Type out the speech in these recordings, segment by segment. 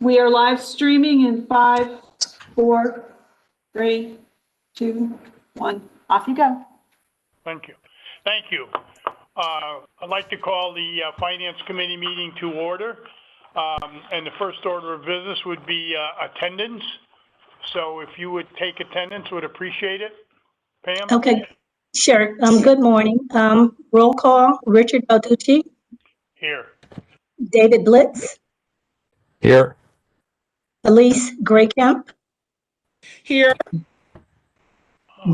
We are live streaming in 5, 4, 3, 2, 1. Off you go. Thank you. Thank you. I'd like to call the Finance Committee meeting to order. And the first order of business would be attendance. So if you would take attendance, would appreciate it. Pam? Okay, sure. Good morning. Roll call, Richard Balducci, Here. David Blitz, Here. Elise Graycamp, Here.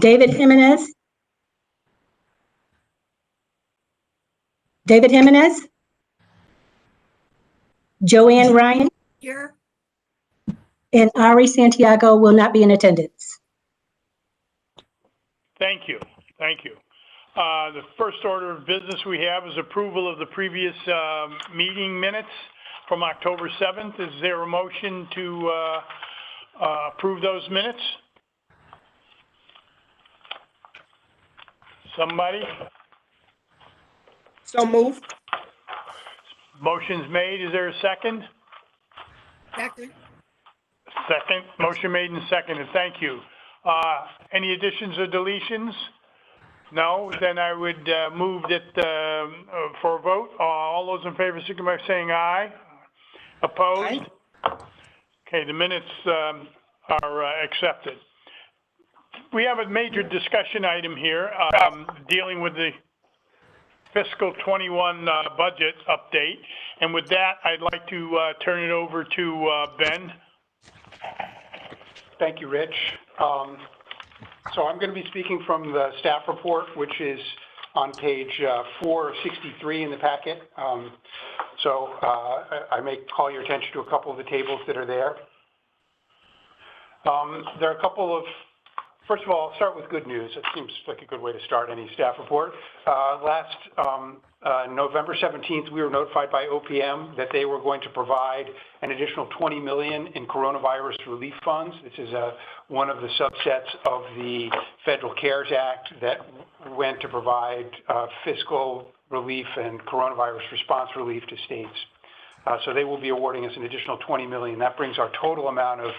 David Jimenez. David Jimenez. Joanne Ryan. Here. And Ari Santiago will not be in attendance. Thank you. Thank you. The first order of business we have is approval of the previous meeting minutes from October 7th. Is there a motion to approve those minutes? Somebody? So moved. Motion's made. Is there a second? Second. Second. Motion made and seconded. Thank you. Any additions or deletions? No? Then I would move that for a vote. All those in favor signify by saying aye. Opposed? Aye. Okay, the minutes are accepted. We have a major discussion item here dealing with the fiscal 21 budget update. And with that, I'd like to turn it over to Ben. Thank you, Rich. So I'm going to be speaking from the staff report, which is on page 463 in the packet. I may call your attention to a couple of the tables that are there. There are a couple of, first of all, I'll start with good news. It seems like a good way to start any staff report. Last November 17th, we were notified by OPM that they were going to provide an additional $20 million in coronavirus relief funds. This is one of the subsets of the Federal CARES Act that went to provide fiscal relief and coronavirus response relief to states. So they will be awarding us an additional $20 million. That brings our total amount of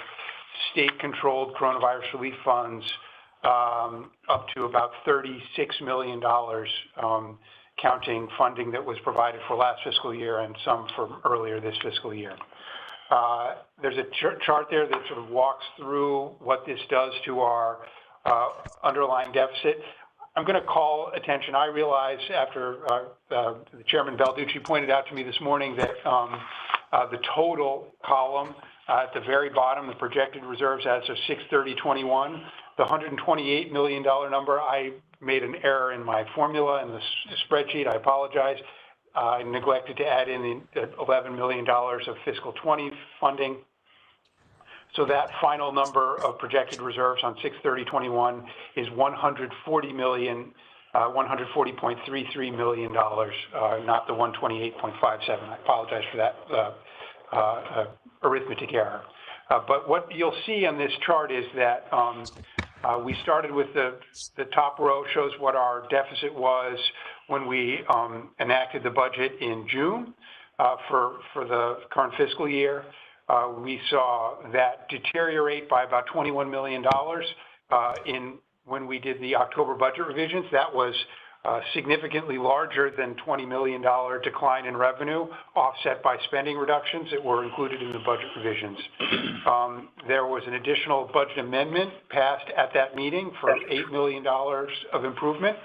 state-controlled coronavirus relief funds up to about $36 million, counting funding that was provided for last fiscal year and some from earlier this fiscal year. There's a chart there that sort of walks through what this does to our underlying deficit. I'm going to call attention. I realize after the Chairman Balducci pointed out to me this morning that the total column at the very bottom, the projected reserves as of 6/30/21, the $128 million number, I made an error in my formula in the spreadsheet. I apologize. I neglected to add in the $11 million of fiscal 20 funding. So that final number of projected reserves on 6/30/21 is $140 million, $140.33 million, not the 128.57. I apologize for that arithmetic error. But what you'll see on this chart is that we started with the top row shows what our deficit was when we enacted the budget in June for the current fiscal year. We saw that deteriorate by about $21 million when we did the October budget revisions. That was significantly larger than $20 million decline in revenue, offset by spending reductions that were included in the budget revisions. There was an additional budget amendment passed at that meeting for $8 million of improvement.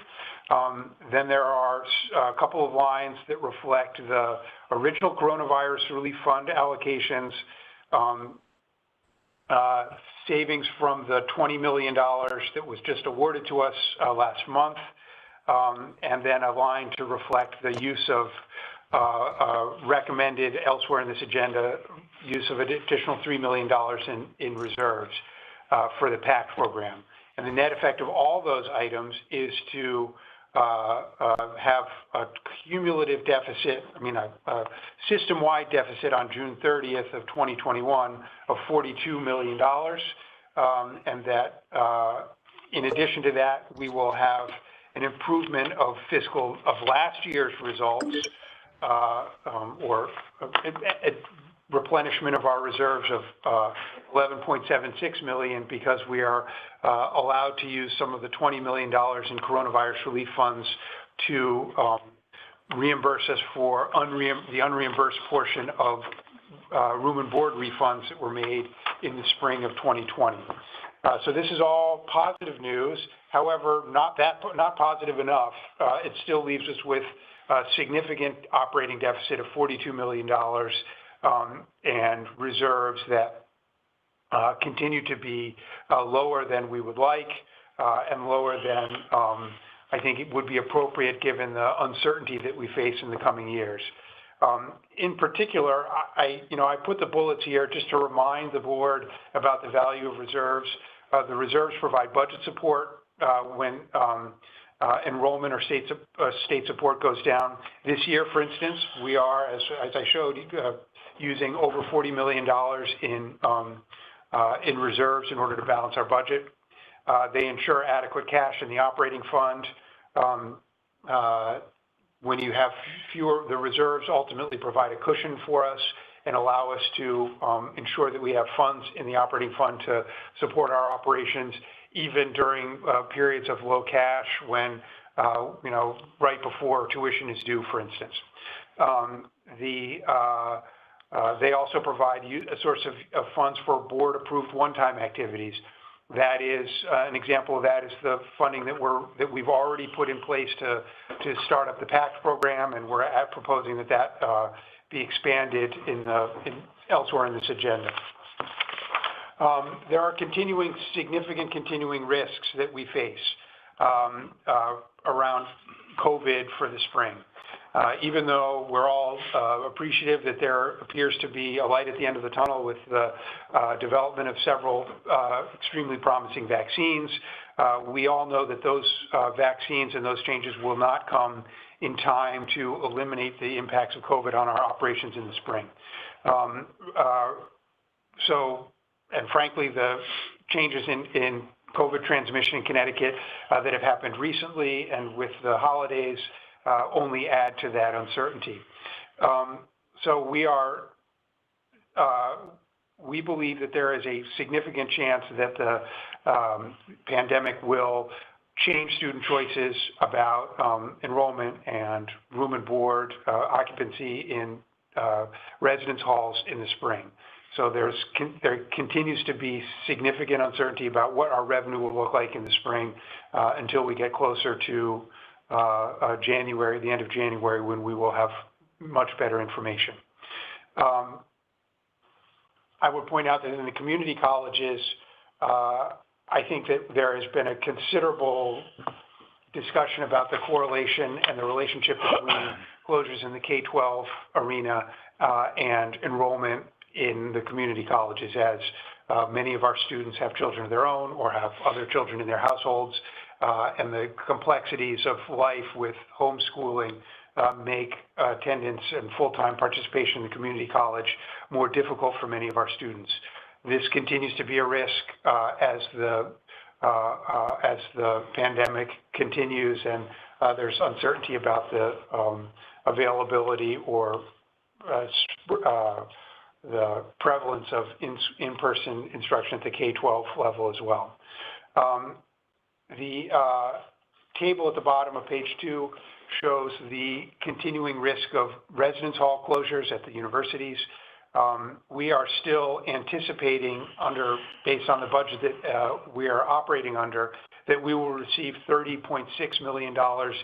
Then there are a couple of lines that reflect the original coronavirus relief fund allocations, savings from the $20 million that was just awarded to us last month, and then a line to reflect the use of recommended elsewhere in this agenda use of additional $3 million in reserves for the PAC program. And the net effect of all those items is to have a cumulative deficit, a system-wide deficit on June 30th of 2021 of $42 million. And that in addition to that, we will have an improvement of last year's results, replenishment of our reserves of 11.76 million because we are allowed to use some of the $20 million in coronavirus relief funds to reimburse us for the unreimbursed portion of room and board refunds that were made in the spring of 2020. So this is all positive news. However, not positive enough. It still leaves us with a significant operating deficit of $42 million and reserves that continue to be lower than we would like and lower than I think it would be appropriate given the uncertainty that we face in the coming years. In particular, I put the bullets here just to remind the board about the value of reserves. The reserves provide budget support when enrollment or state support goes down. This year, for instance, we are, as I showed, using over $40 million in reserves in order to balance our budget. They ensure adequate cash in the operating fund. When you have fewer, the reserves ultimately provide a cushion for us and allow us to ensure that we have funds in the operating fund to support our operations, even during periods of low cash when, right before tuition is due, for instance. They also provide a source of funds for board-approved one-time activities. That is, an example of that is the funding that we've already put in place to start up the PACT program, and we're proposing that be expanded elsewhere in this agenda. There are significant continuing risks that we face around COVID for the spring. Even though we're all appreciative that there appears to be a light at the end of the tunnel with the development of several extremely promising vaccines, we all know that those vaccines and those changes will not come in time to eliminate the impacts of COVID on our operations in the spring. And frankly, the changes in COVID transmission in Connecticut that have happened recently and with the holidays only add to that uncertainty. So we believe that there is a significant chance that the pandemic will change student choices about enrollment and room and board occupancy in residence halls in the spring. So there continues to be significant uncertainty about what our revenue will look like in the spring until we get closer to January, the end of January, when we will have much better information. I would point out that in the community colleges, I think that there has been a considerable discussion about the correlation and the relationship between closures in the K-12 arena and enrollment in the community colleges, as many of our students have children of their own or have other children in their households, and the complexities of life with homeschooling make attendance and full-time participation in the community college more difficult for many of our students. This continues to be a risk as the pandemic continues and there's uncertainty about the availability or the prevalence of in-person instruction at the K-12 level as well. The table at the bottom of page 2 shows the continuing risk of residence hall closures at the universities. We are still anticipating, based on the budget that we are operating under, that we will receive $30.6 million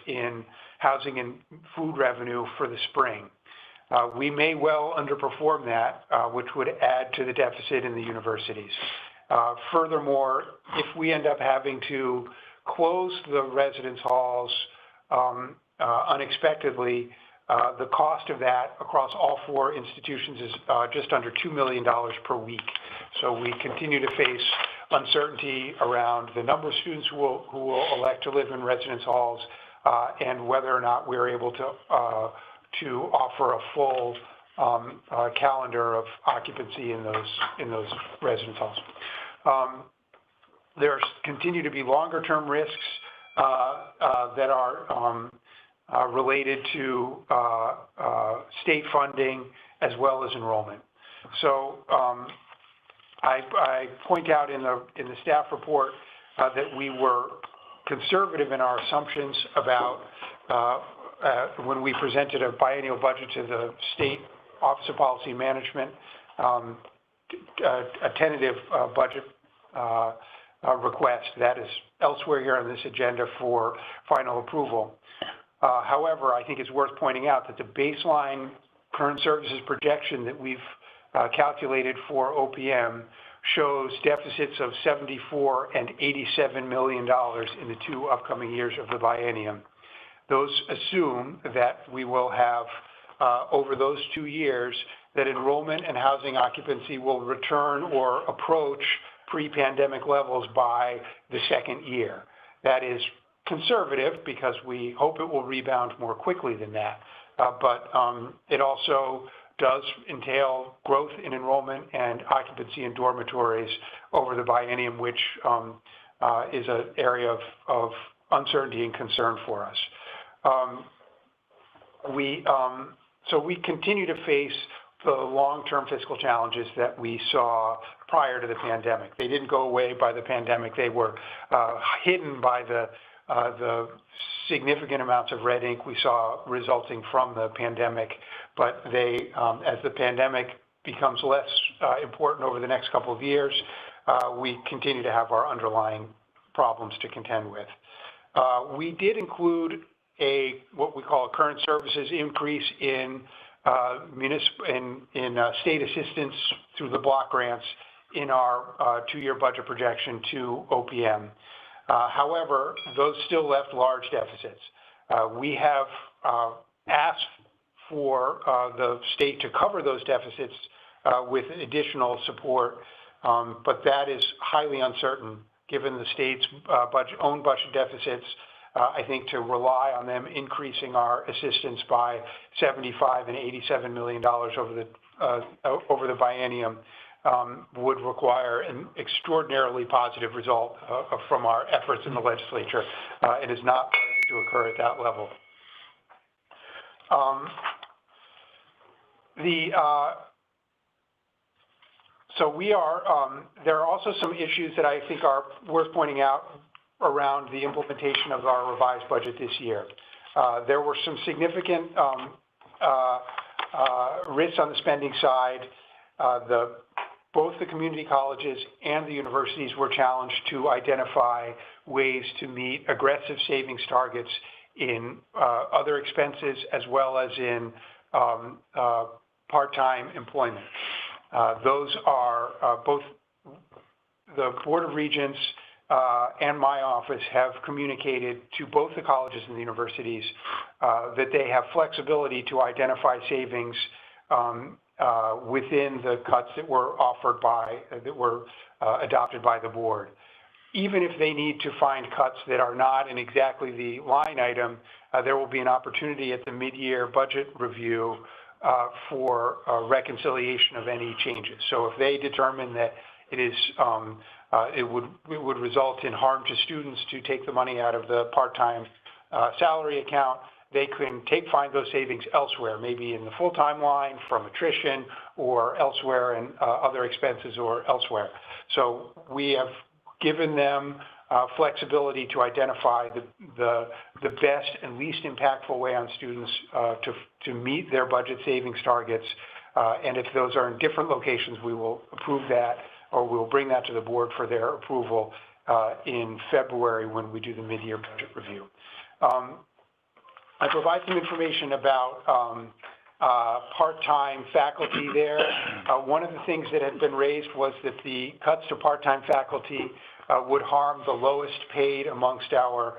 in housing and food revenue for the spring. We may well underperform that, which would add to the deficit in the universities. Furthermore, if we end up having to close the residence halls unexpectedly, the cost of that across all 4 institutions is just under $2 million per week. So we continue to face uncertainty around the number of students who will elect to live in residence halls and whether or not we're able to offer a full calendar of occupancy in those residence halls. There continue to be longer-term risks that are related to state funding as well as enrollment. So I point out in the staff report that we were conservative in our assumptions about when we presented a biennial budget to the State Office of Policy Management, a tentative budget request that is elsewhere here on this agenda for final approval. However, I think it's worth pointing out that the baseline current services projection that we've calculated for OPM shows deficits of $74 and $87 million in the two upcoming years of the biennium. Those assume that we will have, over those 2 years, that enrollment and housing occupancy will return or approach pre-pandemic levels by the second year. That is conservative because we hope it will rebound more quickly than that. But it also does entail growth in enrollment and occupancy in dormitories over the biennium, which is an area of uncertainty and concern for us. So we continue to face the long-term fiscal challenges that we saw prior to the pandemic. They didn't go away by the pandemic. They were hidden by the significant amounts of red ink we saw resulting from the pandemic. But they, as the pandemic becomes less important over the next couple of years, we continue to have our underlying problems to contend with. We did include what we call a current services increase in state assistance through the block grants in our 2-year budget projection to OPM. However, those still left large deficits. We have asked for the state to cover those deficits with additional support, but that is highly uncertain given the state's own budget deficits. I think to rely on them increasing our assistance by $75 and $87 million over the biennium would require an extraordinarily positive result from our efforts in the legislature. It is not likely to occur at that level. There are also some issues that I think are worth pointing out around the implementation of our revised budget this year. There were some significant risks on the spending side. Both the community colleges and the universities were challenged to identify ways to meet aggressive savings targets in other expenses as well as in part-time employment. Those are both the Board of Regents and my office have communicated to both the colleges and the universities that they have flexibility to identify savings within the cuts that were adopted by the board. Even if they need to find cuts that are not in exactly the line item, there will be an opportunity at the mid-year budget review for reconciliation of any changes. So if they determine that it would result in harm to students to take the money out of the part-time salary account, they can find those savings elsewhere, maybe in the full-time line from attrition or elsewhere in other expenses or elsewhere. So we have given them flexibility to identify the best and least impactful way on students to meet their budget savings targets. And if those are in different locations, we will approve that, or we will bring that to the board for their approval in February when we do the mid-year budget review. I provide some information about part-time faculty there. One of the things that had been raised was that the cuts to part-time faculty would harm the lowest paid amongst our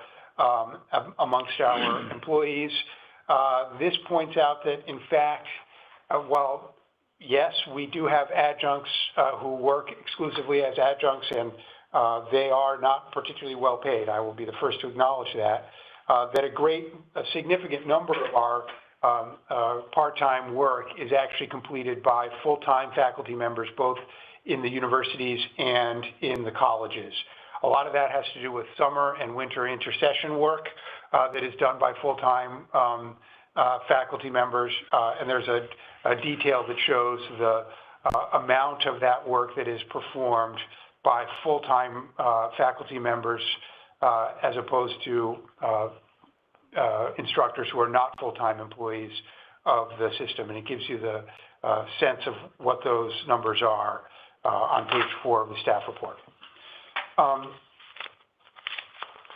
employees. This points out that, in fact, while yes, we do have adjuncts who work exclusively as adjuncts, and they are not particularly well paid. I will be the first to acknowledge that. That a significant number of our part-time work is actually completed by full-time faculty members, both in the universities and in the colleges. A lot of that has to do with summer and winter intercession work that is done by full-time faculty members, and there's a detail that shows amount of that work that is performed by full-time faculty members as opposed to instructors who are not full-time employees of the system. And it gives you the sense of what those numbers are on page 4 of the staff report.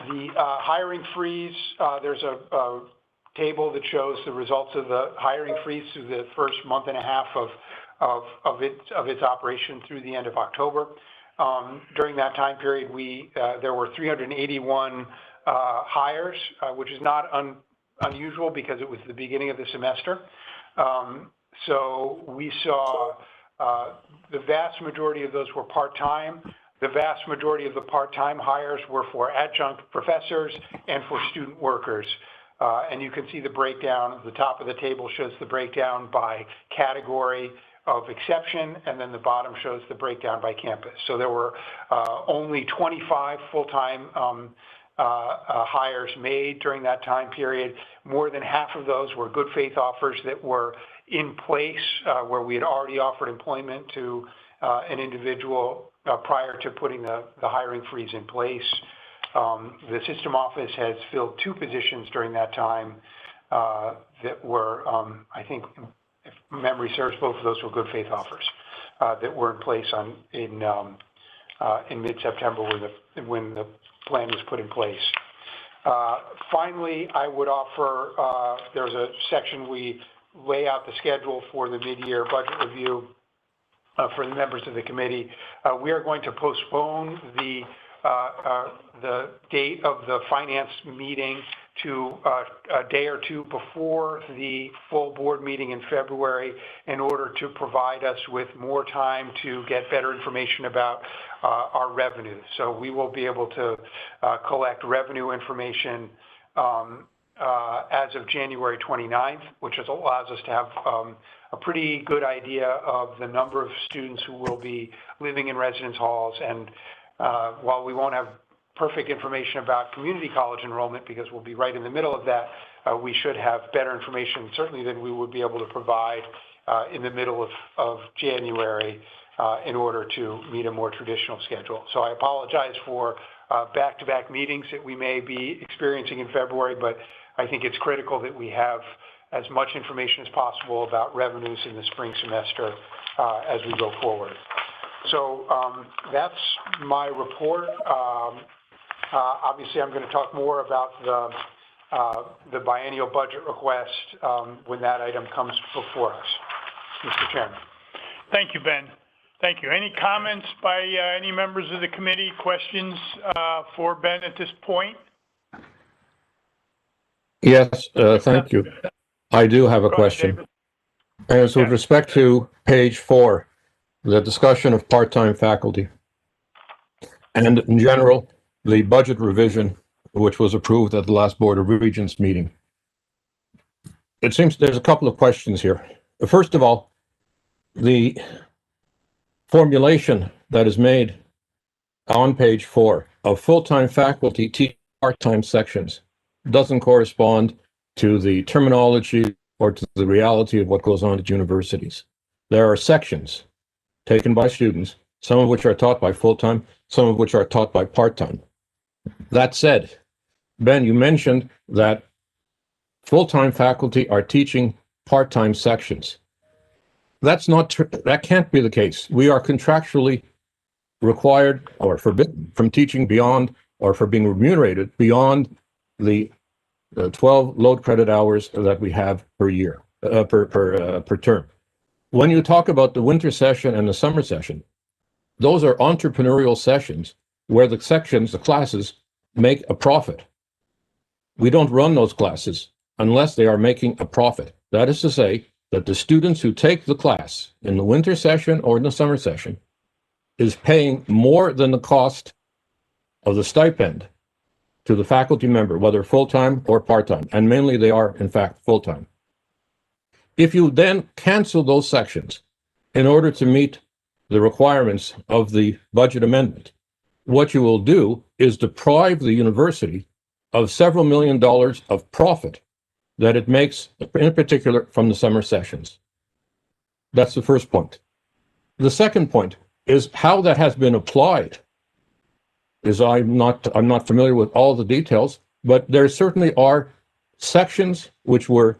The hiring freeze, there's a table that shows the results of the hiring freeze through the first month and a half of its operation through the end of October. During that time period, there were 381 hires, which is not unusual because it was the beginning of the semester. So we saw the vast majority of those were part-time. The vast majority of the part-time hires were for adjunct professors and for student workers. And you can see the breakdown. The top of the table shows the breakdown by category of exception, and then the bottom shows the breakdown by campus. So there were only 25 full-time hires made during that time period. More than half of those were good faith offers that were in place where we had already offered employment to an individual prior to putting the hiring freeze in place. The system office has filled 2 positions during that time that were, I think, if memory serves, both of those were good faith offers that were in place in mid-September when the plan was put in place. Finally, I would offer, there's a section we lay out the schedule for the mid-year budget review for the members of the committee. We are going to postpone the date of the finance meeting to a day or 2 before the full board meeting in February in order to provide us with more time to get better information about our revenue. So we will be able to collect revenue information as of January 29th, which allows us to have a pretty good idea of the number of students who will be living in residence halls. And while we won't have perfect information about community college enrollment because we'll be right in the middle of that, we should have better information certainly than we would be able to provide in the middle of January in order to meet a more traditional schedule. So I apologize for back-to-back meetings that we may be experiencing in February, but I think it's critical that we have as much information as possible about revenues in the spring semester as we go forward. So that's my report. Obviously, I'm going to talk more about the biennial budget request when that item comes before us. Mr. Chairman. Thank you, Ben. Thank you. Any comments by any members of the committee? Questions for Ben at this point? Yes, thank you. I do have a question. As with respect to page 4, the discussion of part-time faculty, and in general, the budget revision, which was approved at the last Board of Regents meeting. It seems there's a couple of questions here. First of all, the formulation that is made on page 4 of full-time faculty teach part-time sections doesn't correspond to the terminology or to the reality of what goes on at universities. There are sections taken by students, some of which are taught by full-time, some of which are taught by part-time. That said, Ben, you mentioned that full-time faculty are teaching part-time sections. That's not true. That can't be the case. We are contractually required or forbidden from teaching beyond or for being remunerated beyond the 12 load credit hours that we have per year, per term. When you talk about the winter session and the summer session, those are entrepreneurial sessions where the sections, the classes, make a profit. We don't run those classes unless they are making a profit. That is to say that the students who take the class in the winter session or in the summer session is paying more than the cost of the stipend to the faculty member, whether full-time or part-time, and mainly they are, in fact, full-time. If you then cancel those sections in order to meet the requirements of the budget amendment, what you will do is deprive the university of several $1 million of profit that it makes, in particular, from the summer sessions. That's the first point. The second point is how that has been applied. I'm not familiar with all the details, but there certainly are sections which were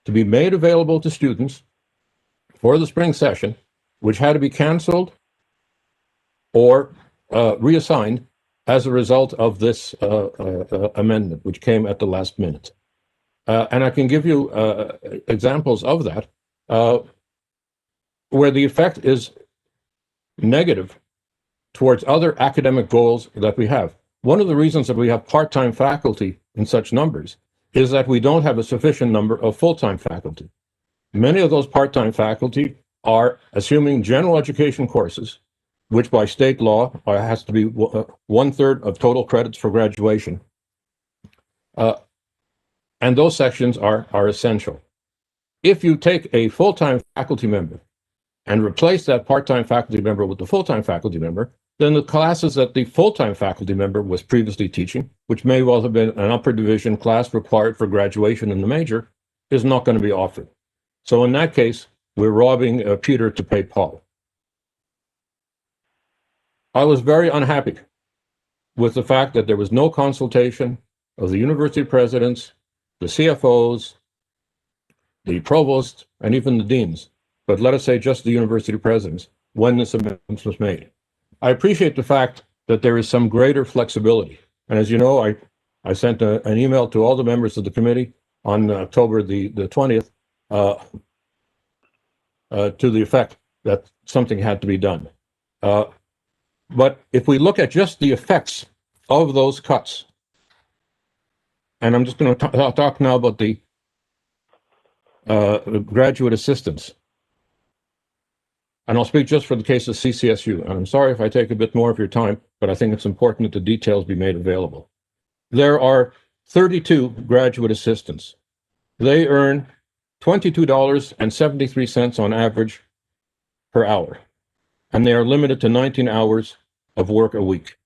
to be made available to students for the spring session, which had to be canceled or reassigned as a result of this amendment, which came at the last minute. And I can give you examples of that, where the effect is negative towards other academic goals that we have. One of the reasons that we have part-time faculty in such numbers is that we don't have a sufficient number of full-time faculty. Many of those part-time faculty are assuming general education courses, which by state law has to be 1/3 of total credits for graduation. And those sections are essential. If you take a full-time faculty member and replace that part-time faculty member with the full-time faculty member, then the classes that the full-time faculty member was previously teaching, which may well have been an upper division class required for graduation in the major, is not going to be offered. So in that case, we're robbing Peter to pay Paul. I was very unhappy with the fact that there was no consultation of the university presidents, the CFOs, the provosts, and even the deans, but let us say just the university presidents, when this amendment was made. I appreciate the fact that there is some greater flexibility. And as you know, I sent an email to all the members of the committee on October the 20th to the effect that something had to be done. But if we look at just the effects of those cuts, and I'm just going to talk now about the graduate assistants. And I'll speak just for the case of CCSU. And I'm sorry if I take a bit more of your time, but I think it's important that the details be made available. There are 32 graduate assistants. They earn $22.73 on average per hour. And they are limited to 19 hours of work a week.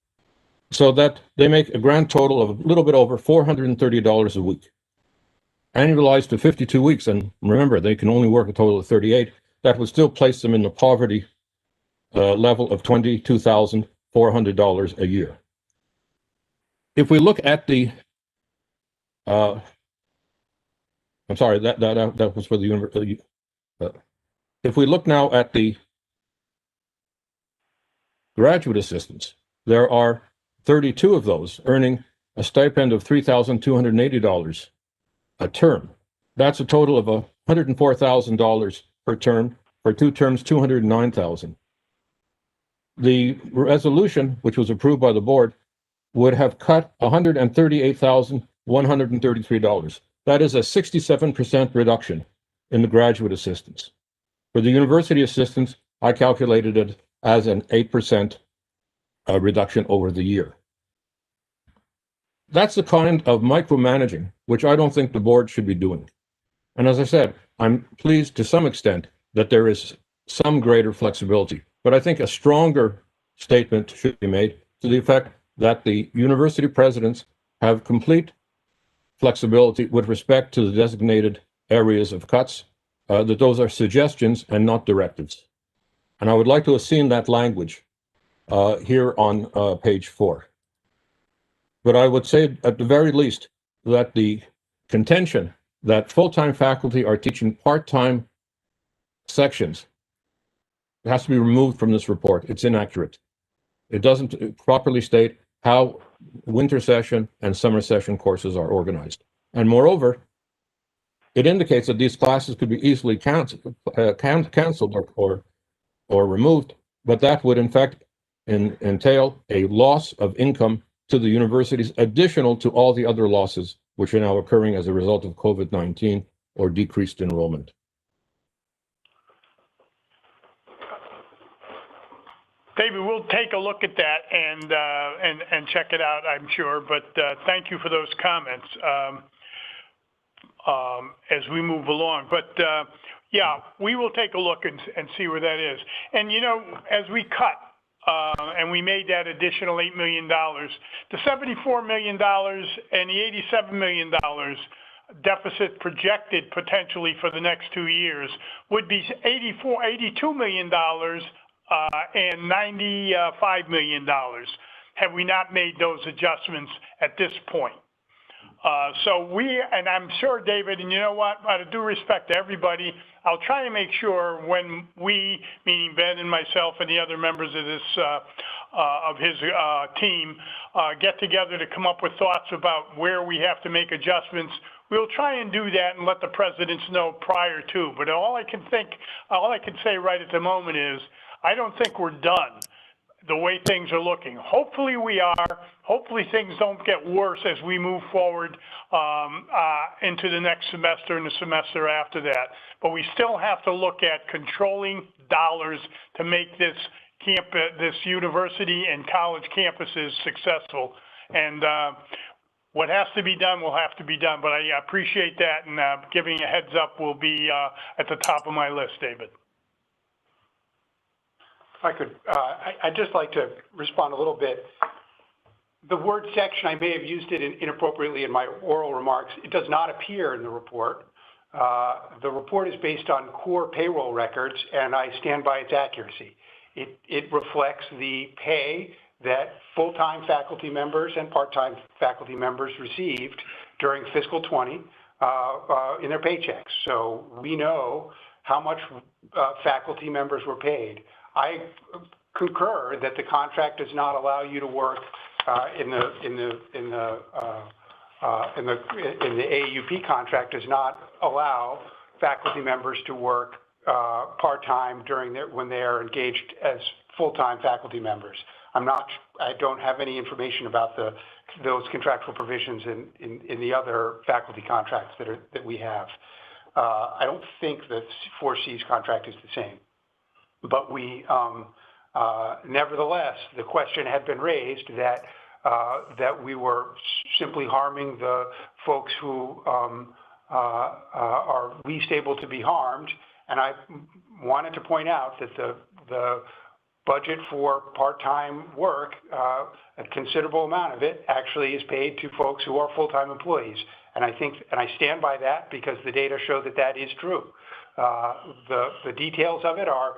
So that they make a grand total of a little bit over $430 a week. Annualized to 52 weeks, and remember, they can only work a total of 38, that would still place them in the poverty level of $22,400 a year. If we look at the, I'm sorry, that was for the university. If we look now at the graduate assistants, there are 32 of those earning a stipend of $3,280 a term. That's a total of $104,000 per term. For 2 terms, $209,000. The resolution, which was approved by the board, would have cut $138,133. That is a 67% reduction in the graduate assistants. For the university assistants, I calculated it as an 8% reduction over the year. That's the kind of micromanaging which I don't think the board should be doing. And as I said, I'm pleased to some extent that there is some greater flexibility, but I think a stronger statement should be made to the effect that the university presidents have complete flexibility with respect to the designated areas of cuts, that those are suggestions and not directives. And I would like to have seen that language here on page 4. But I would say at the very least that the contention that full-time faculty are teaching part-time sections has to be removed from this report. It's inaccurate. It doesn't properly state how winter session and summer session courses are organized. And moreover, it indicates that these classes could be easily canceled or removed, but that would in fact entail a loss of income to the universities, additional to all the other losses which are now occurring as a result of COVID-19 or decreased enrollment. David, we'll take a look at that and check it out, I'm sure. But thank you for those comments as we move along. But yeah, we will take a look and see where that is. And you know, as we cut and we made that additional $8 million, the $74 million and the $87 million deficit projected potentially for the next 2 years would be $82 million and $95 million. Have we not made those adjustments at this point? And I'm sure, David, and you know what, out of due respect to everybody, I'll try and make sure when we, meaning Ben and myself and the other members of this, of his team, get together to come up with thoughts about where we have to make adjustments, we'll try and do that and let the presidents know prior to. But all I can say right at the moment is, I don't think we're done the way things are looking. Hopefully we are. Hopefully things don't get worse as we move forward into the next semester and the semester after that. But we still have to look at controlling dollars to make this university and college campuses successful. And what has to be done will have to be done. But I appreciate that, and giving a heads up will be at the top of my list, David. If I could, I'd just like to respond a little bit. The word section, I may have used it inappropriately in my oral remarks. It does not appear in the report. The report is based on core payroll records, and I stand by its accuracy. It reflects the pay that full-time faculty members and part-time faculty members received during fiscal 20 in their paychecks. So we know how much faculty members were paid. I concur that the contract does not allow you to work in the AUP contract does not allow faculty members to work part-time when they are engaged as full-time faculty members. I don't have any information about those contractual provisions in the other faculty contracts that we have. I don't think that 4C's contract is the same. But we, nevertheless, the question had been raised that we were simply harming the folks who are least able to be harmed. And I wanted to point out that the budget for part-time work, a considerable amount of it actually is paid to folks who are full-time employees. And I stand by that because the data show that that is true. The details of it are,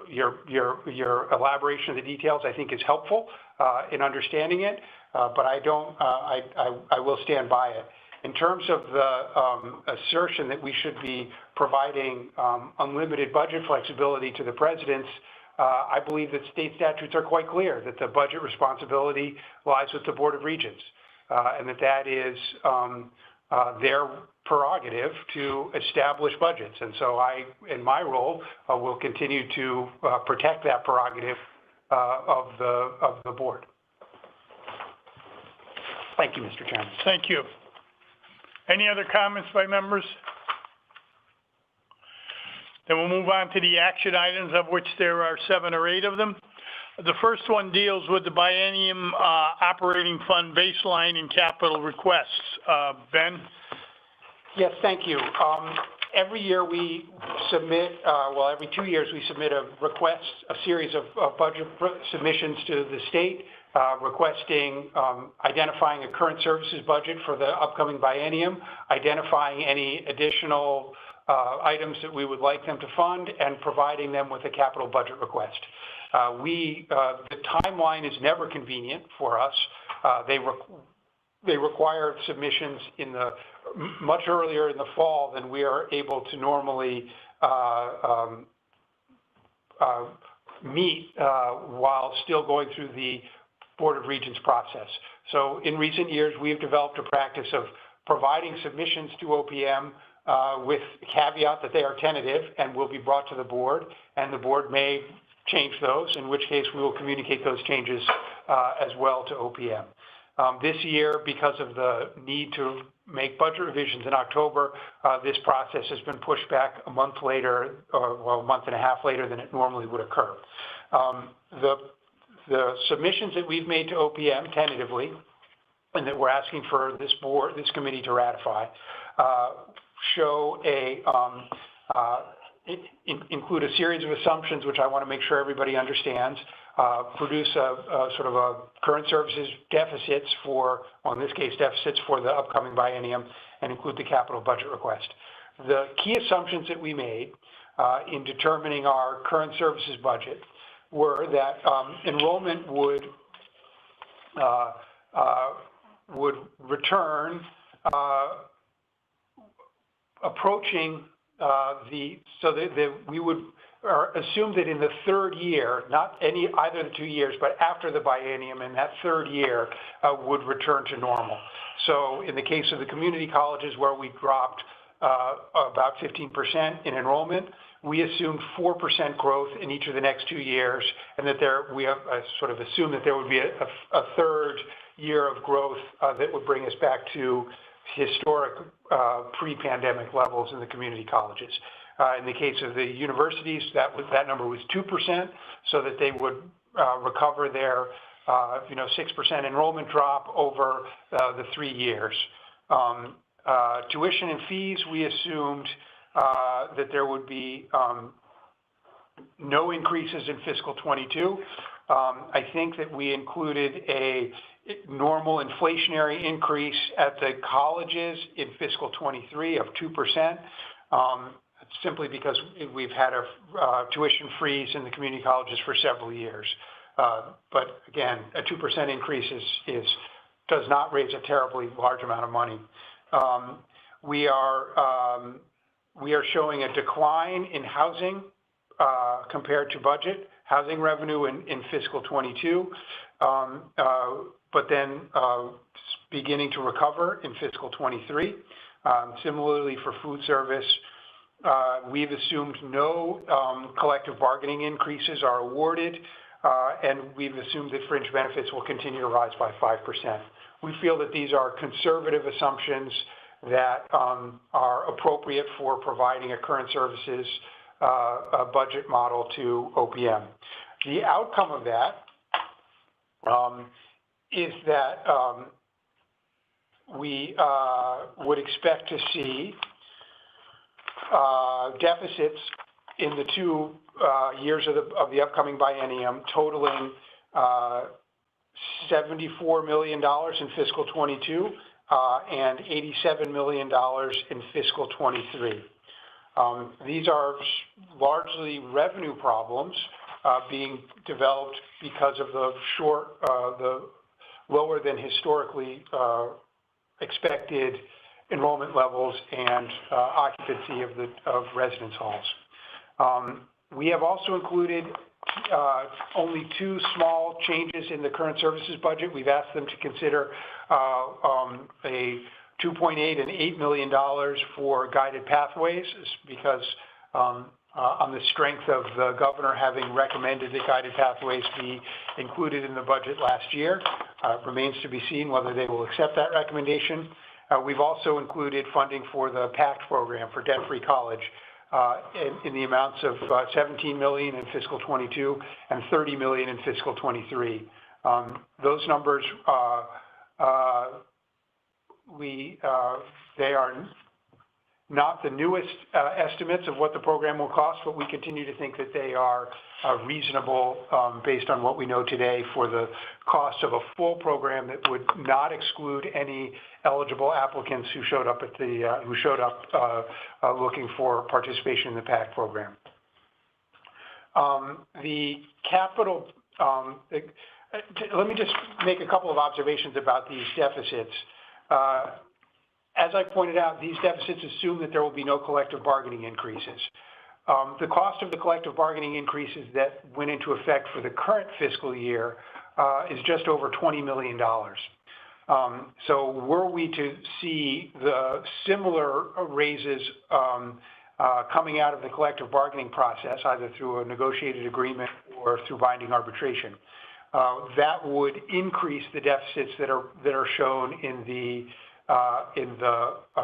your elaboration of the details I think is helpful in understanding it, but I will stand by it. In terms of the assertion that we should be providing unlimited budget flexibility to the presidents, I believe that state statutes are quite clear that the budget responsibility lies with the Board of Regents, and that is their prerogative to establish budgets. And so I, in my role, will continue to protect that prerogative of the board. Thank you, Mr. Chairman. Thank you. Any other comments by members? Then we'll move on to the action items, of which there are 7 or 8 of them. The first one deals with the biennium operating fund baseline and capital requests. Ben? Yes, thank you. Every year we submit, every 2 years we submit a series of budget submissions to the state, requesting, identifying a current services budget for the upcoming biennium, identifying any additional items that we would like them to fund, and providing them with a capital budget request. The timeline is never convenient for us. They require submissions much earlier in the fall than we are able to normally meet while still going through the Board of Regents process. So in recent years, we have developed a practice of providing submissions to OPM with caveat that they are tentative and will be brought to the board, and the board may change those, in which case we will communicate those changes as well to OPM. This year, because of the need to make budget revisions in October, this process has been pushed back a month later, or a month and a half later than it normally would occur. The submissions that we've made to OPM tentatively, and that we're asking for this committee to ratify, include a series of assumptions, which I want to make sure everybody understands, produce a sort of a current services deficits in this case, deficits for the upcoming biennium, and include the capital budget request. The key assumptions that we made in determining our current services budget were that enrollment would return approaching so that we would assume that in the third year, not either of the 2 years, but after the biennium in that third year would return to normal. So in the case of the community colleges where we dropped about 15% in enrollment, we assumed 4% growth in each of the next 2 years, and that we have sort of assumed that there would be a third year of growth that would bring us back to historic pre-pandemic levels in the community colleges. In the case of the universities, that number was 2%, so that they would recover their 6% enrollment drop over the 3 years. Tuition and fees, we assumed that there would be no increases in fiscal 22. I think that we included a normal inflationary increase at the colleges in fiscal 23 of 2%, simply because we've had a tuition freeze in the community colleges for several years. But again, a 2% increase does not raise a terribly large amount of money. We are showing a decline in housing compared to budget, housing revenue in fiscal 22, but then beginning to recover in fiscal 23. Similarly for food service, we've assumed no collective bargaining increases are awarded, and we've assumed that fringe benefits will continue to rise by 5%. We feel that these are conservative assumptions that are appropriate for providing a current services budget model to OPM. The outcome of that is that we would expect to see deficits in the 2 years of the upcoming biennium totaling $74 million in fiscal 22 and $87 million in fiscal 23. These are largely revenue problems being developed because of the lower than historically expected enrollment levels and occupancy of residence halls. We have also included only 2 small changes in the current services budget. We've asked them to consider a $2.8 and $8 million for guided pathways, because on the strength of the governor having recommended that guided pathways be included in the budget last year. Remains to be seen whether they will accept that recommendation. We've also included funding for the PACT program for debt-free college in the amounts of $17 million in fiscal 22 and $30 million in fiscal 23. Those numbers, they are not the newest estimates of what the program will cost, but we continue to think that they are reasonable based on what we know today for the cost of a full program that would not exclude any eligible applicants who showed up looking for participation in the PACT program. The capital, let me just make a couple of observations about these deficits. As I pointed out, these deficits assume that there will be no collective bargaining increases. The cost of the collective bargaining increases that went into effect for the current fiscal year is just over $20 million. So were we to see the similar raises coming out of the collective bargaining process, either through a negotiated agreement or through binding arbitration, that would increase the deficits that are shown in the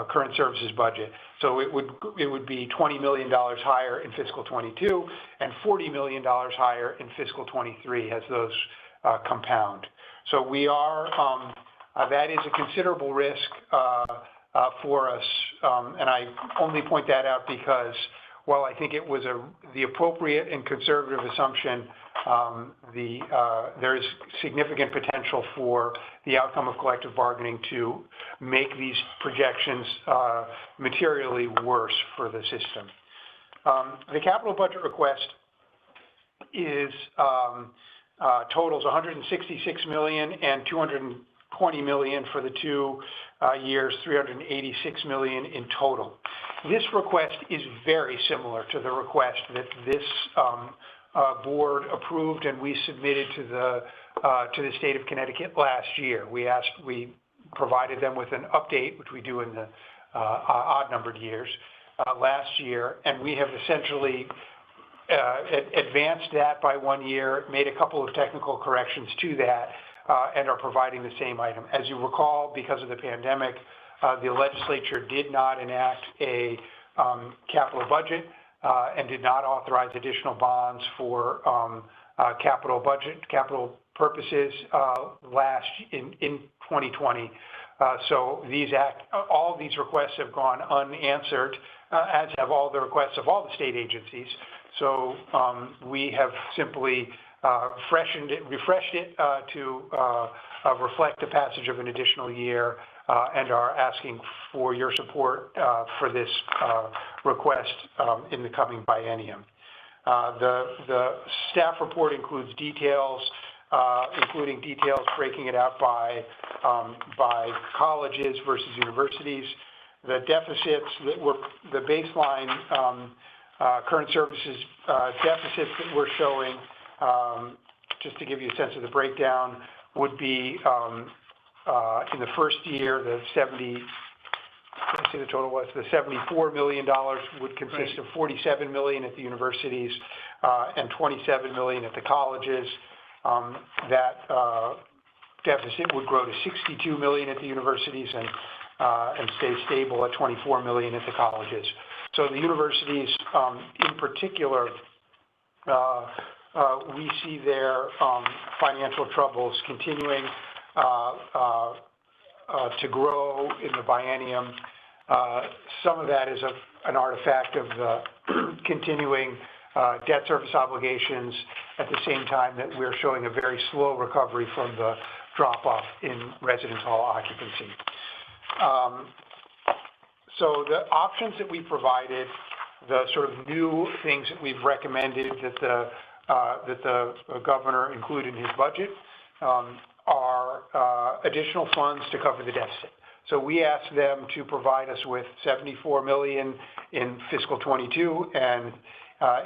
current services budget. So it would be $20 million higher in fiscal 22 and $40 million higher in fiscal 23 as those compound. So we are, that is a considerable risk for us, and I only point that out because while I think it was the appropriate and conservative assumption, there is significant potential for the outcome of collective bargaining to make these projections materially worse for the system. The capital budget request is, totals 166 million and 220 million for the 2 years, 386 million in total. This request is very similar to the request that this board approved and we submitted to the state of Connecticut last year. We provided them with an update, which we do in the odd numbered years, last year, and we have essentially advanced that by 1 year, made a couple of technical corrections to that, and are providing the same item. As you recall, because of the pandemic, the legislature did not enact a capital budget and did not authorize additional bonds for capital purposes in 2020. So all of these requests have gone unanswered, as have all the requests of all the state agencies. So we have simply refreshed it to reflect the passage of an additional year, and are asking for your support for this request in the coming biennium. The staff report includes details, including details breaking it out by colleges versus universities. The deficits that were the baseline current services deficits that we're showing, just to give you a sense of the breakdown, would be in the first year, the total was the $74 million would consist of 47 million at the universities and 27 million at the colleges. That deficit would grow to 62 million at the universities and stay stable at 24 million at the colleges. So the universities, in particular, we see their financial troubles continuing to grow in the biennium. Some of that is an artifact of the continuing debt service obligations at the same time that we're showing a very slow recovery from the drop-off in residence hall occupancy. So the options that we provided, the sort of new things that we've recommended that the governor include in his budget, are additional funds to cover the deficit. So we asked them to provide us with 74 million in fiscal 22 and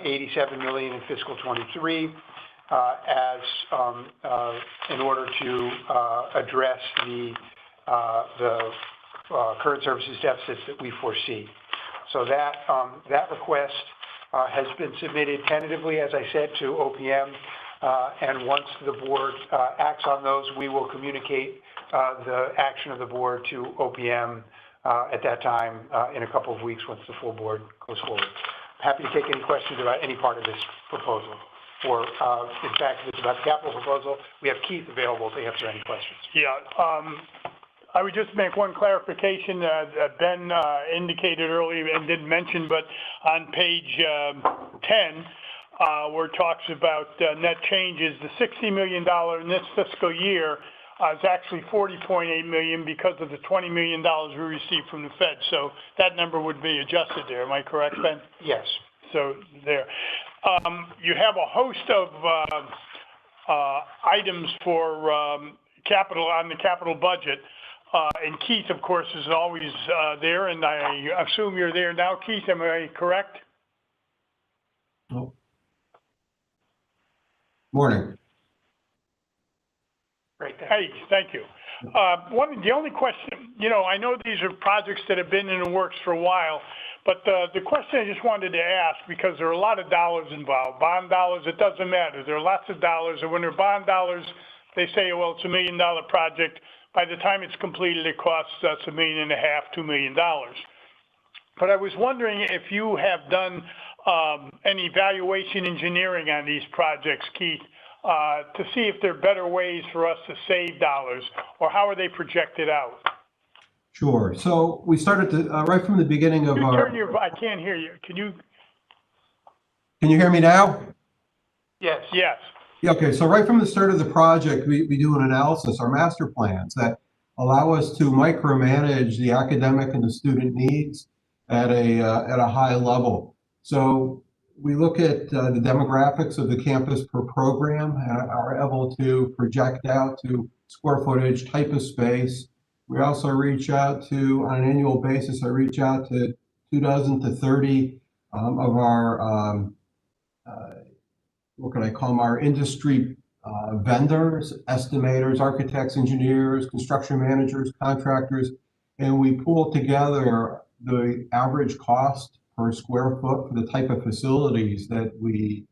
87 million in fiscal 23 in order to address the current services deficits that we foresee. So that request has been submitted tentatively, as I said, to OPM. And once the board acts on those, we will communicate the action of the board to OPM at that time in a couple of weeks once the full board goes forward. Happy to take any questions about any part of this proposal. Or, in fact, if it's about the capital proposal, we have Keith available to answer any questions. Yeah, I would just make one clarification that Ben indicated earlier and didn't mention, but on page 10, where it talks about net changes, the $60 million in this fiscal year is actually 40.8 million because of the $20 million we received from the Fed. So that number would be adjusted there. Am I correct, Ben? Yes. So there. You have a host of items for capital on the capital budget. And Keith, of course, is always there, and I assume you're there now. Keith, am I correct? Oh. Morning. Great. Hey, thank you. The only question, I know these are projects that have been in the works for a while, but the question I just wanted to ask, because there are a lot of dollars involved, bond dollars, it doesn't matter. There are lots of dollars, and when they're bond dollars, they say, well, it's $1 million project. By the time it's completed, it costs us $1.5 million, $2 million. But I was wondering if you have done any valuation engineering on these projects, Keith, to see if there are better ways for us to save dollars, or how are they projected out? Sure. So we started to, right from the beginning of our... I can't hear you. Can you hear me now? Yes. Yes. Yeah, okay. So right from the start of the project, we do an analysis, our master plans that allow us to micromanage the academic and the student needs at a high level. So we look at the demographics of the campus per program and are able to project out to square footage, type of space. We also reach out to, on an annual basis, I reach out to 24 to 30 of our, what can I call them, our industry vendors, estimators, architects, engineers, construction managers, contractors, and we pull together the average cost per square foot for the type of facilities that we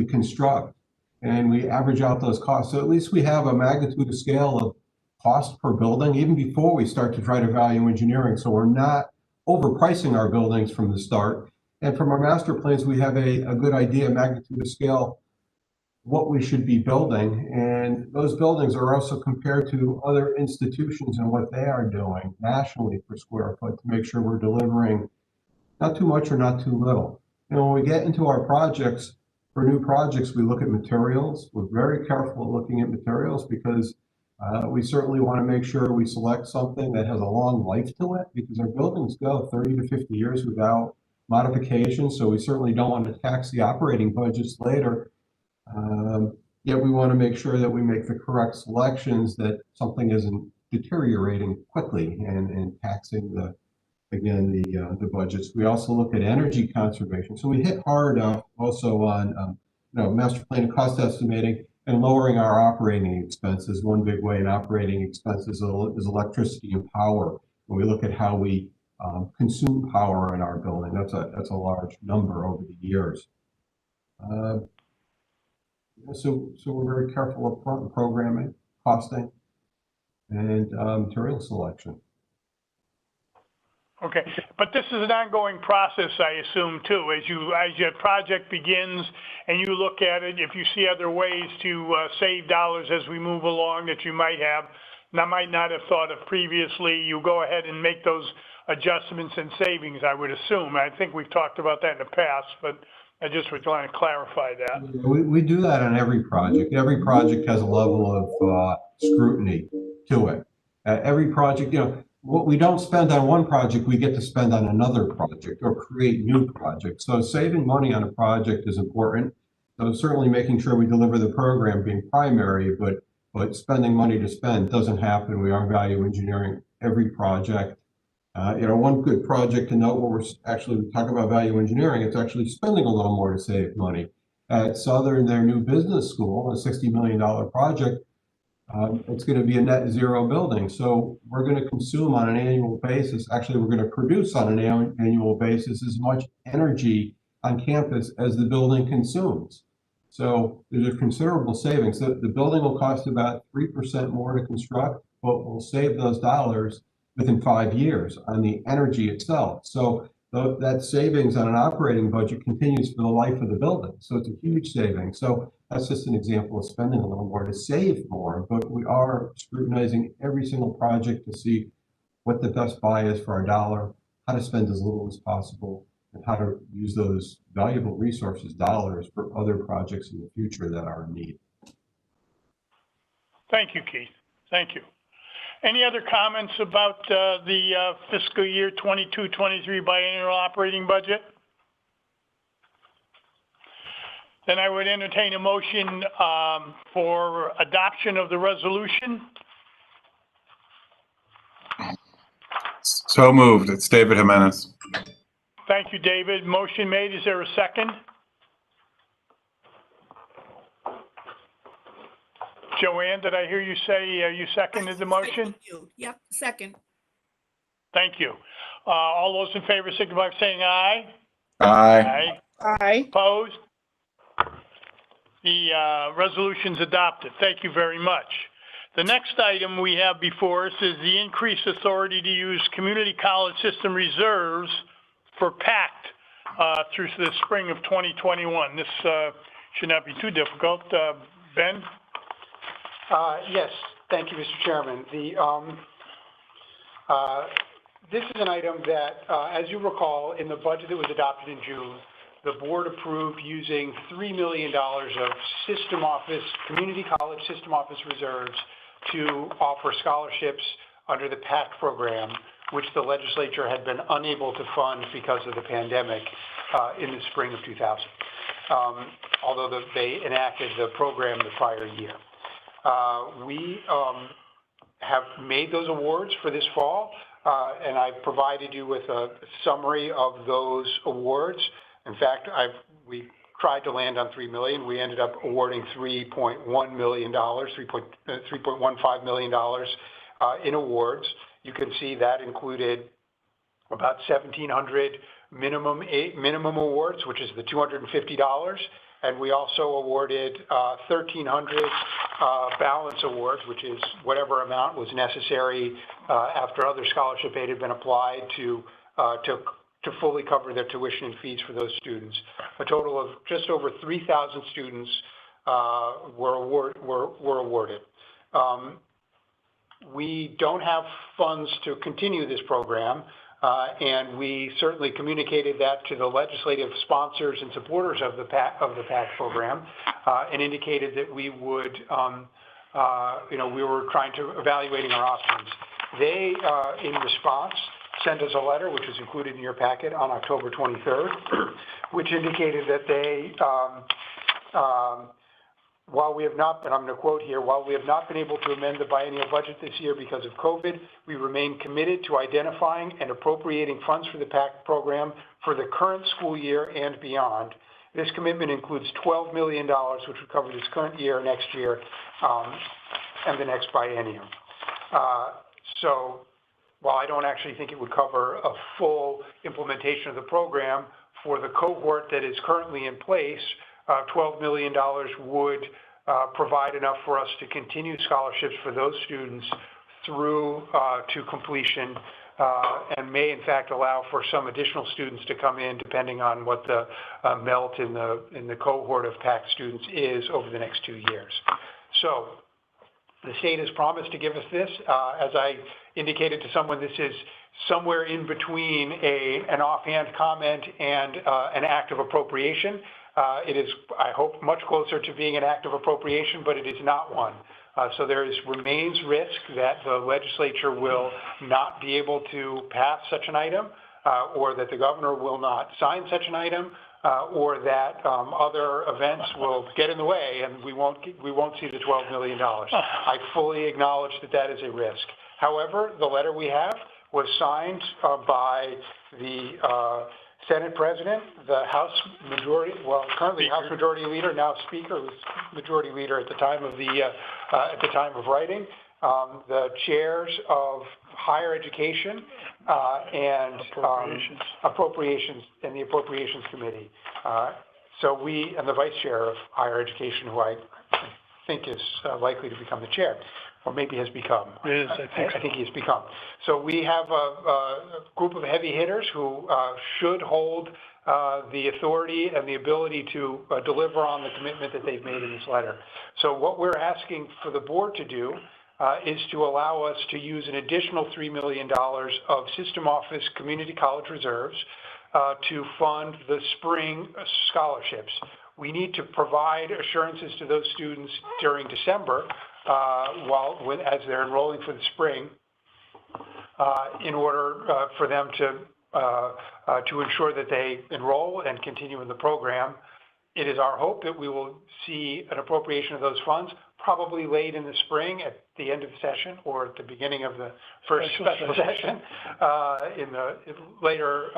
construct, and we average out those costs. So at least we have a magnitude of scale of cost per building, even before we start to try to value engineering. So we're not overpricing our buildings from the start. And from our master plans, we have a good idea, magnitude of scale, what we should be building. And those buildings are also compared to other institutions and what they are doing nationally per square foot to make sure we're delivering not too much or not too little. And when we get into our projects, for new projects, we look at materials. We're very careful looking at materials because we certainly want to make sure we select something that has a long life to it, because our buildings go 30 to 50 years without modification. So we certainly don't want to tax the operating budgets later. Yet we want to make sure that we make the correct selections, that something isn't deteriorating quickly and taxing the budgets. We also look at energy conservation. So we hit hard also on master plan cost estimating and lowering our operating expenses. One big way in operating expenses is electricity and power. When we look at how we consume power in our building, that's a large number over the years. So we're very careful up front in programming, costing, and material selection. Okay, but this is an ongoing process, I assume, too. As your project begins and you look at it, if you see other ways to save dollars as we move along that you might not have thought of previously, you go ahead and make those adjustments and savings, I would assume. I think we've talked about that in the past, but I just was trying to clarify that. We do that on every project. Every project has a level of scrutiny to it. Every project, what we don't spend on one project, we get to spend on another project or create new projects. So saving money on a project is important. So certainly making sure we deliver the program being primary, but spending money to spend doesn't happen. We are value engineering every project. One good project to note where we talk about value engineering, it's actually spending a little more to save money. At Southern, their new business school, a $60 million project, it's going to be a net zero building. So we're going to consume on an annual basis. Actually, we're going to produce on an annual basis as much energy on campus as the building consumes. So there's a considerable savings. The building will cost about 3% more to construct, but we'll save those dollars within 5 years on the energy itself. So that savings on an operating budget continues for the life of the building. So it's a huge saving. So that's just an example of spending a little more to save more, but we are scrutinizing every single project to see what the best buy is for our dollar, how to spend as little as possible, and how to use those valuable resources, dollars, for other projects in the future that are in need. Thank you, Keith. Thank you. Any other comments about the fiscal year 22-23 biennial operating budget? Then I would entertain a motion for adoption of the resolution. So moved. It's David Jimenez. Thank you, David. Motion made. Is there a second? Joanne, did I hear you say you seconded the motion? Yep, second. Thank you. All those in favor signify by saying aye. Aye. Aye. Opposed? The resolution's adopted. Thank you very much. The next item we have before us is the increased authority to use community college system reserves for PACT through the spring of 2021. This should not be too difficult. Ben? Yes, thank you, Mr. Chairman. This is an item that, as you recall, in the budget that was adopted in June, the board approved using $3 million of community college system office reserves to offer scholarships under the PACT program, which the legislature had been unable to fund because of the pandemic. in the spring of 2000, although they enacted the program the prior year. We have made those awards for this fall, and I've provided you with a summary of those awards. In fact, we tried to land on $3 million. We ended up awarding $3.1 million, $3.15 million in awards. You can see that included about 1,700 minimum awards, which is the $250. And we also awarded 1,300 balance awards, which is whatever amount was necessary after other scholarship aid had been applied to fully cover their tuition and fees for those students. A total of just over 3,000 students were awarded. We don't have funds to continue this program, and we certainly communicated that to the legislative sponsors and supporters of the PAC program, and indicated that we would, we were trying to evaluating our options. They, in response, sent us a letter, which is included in your packet, on October 23rd, which indicated that they, while we have not, and I'm going to quote here, while we have not been able to amend the biennial budget this year because of COVID, we remain committed to identifying and appropriating funds for the PAC program for the current school year and beyond. This commitment includes $12 million, which would cover this current year, next year, and the next biennium. So while I don't actually think it would cover a full implementation of the program, for the cohort that is currently in place, $12 million would provide enough for us to continue scholarships for those students through to completion, and may in fact allow for some additional students to come in depending on what the melt in the cohort of PAC students is over the next 2 years. So the state has promised to give us this. As I indicated to someone, this is somewhere in between an offhand comment and an act of appropriation. It is, I hope, much closer to being an act of appropriation, but it is not one. So there remains risk that the legislature will not be able to pass such an item, or that the governor will not sign such an item, or that other events will get in the way and we won't see the $12 million. I fully acknowledge that that is a risk. However, the letter we have was signed by the Senate President, the House Majority, well, currently House Majority Leader, now Speaker, was Majority Leader at the time of writing, the chairs of Higher Education and Appropriations and the Appropriations Committee. So we, and the Vice Chair of Higher Education, who I think is likely to become the chair, or maybe has become. It is, I think he's become. So we have a group of heavy hitters who should hold the authority and the ability to deliver on the commitment that they've made in this letter. So what we're asking for the board to do is to allow us to use an additional $3 million of System Office Community College reserves to fund the spring scholarships. We need to provide assurances to those students during December as they're enrolling for the spring, in order for them to ensure that they enroll and continue in the program. It is our hope that we will see an appropriation of those funds probably late in the spring at the end of the session or at the beginning of the first special session, later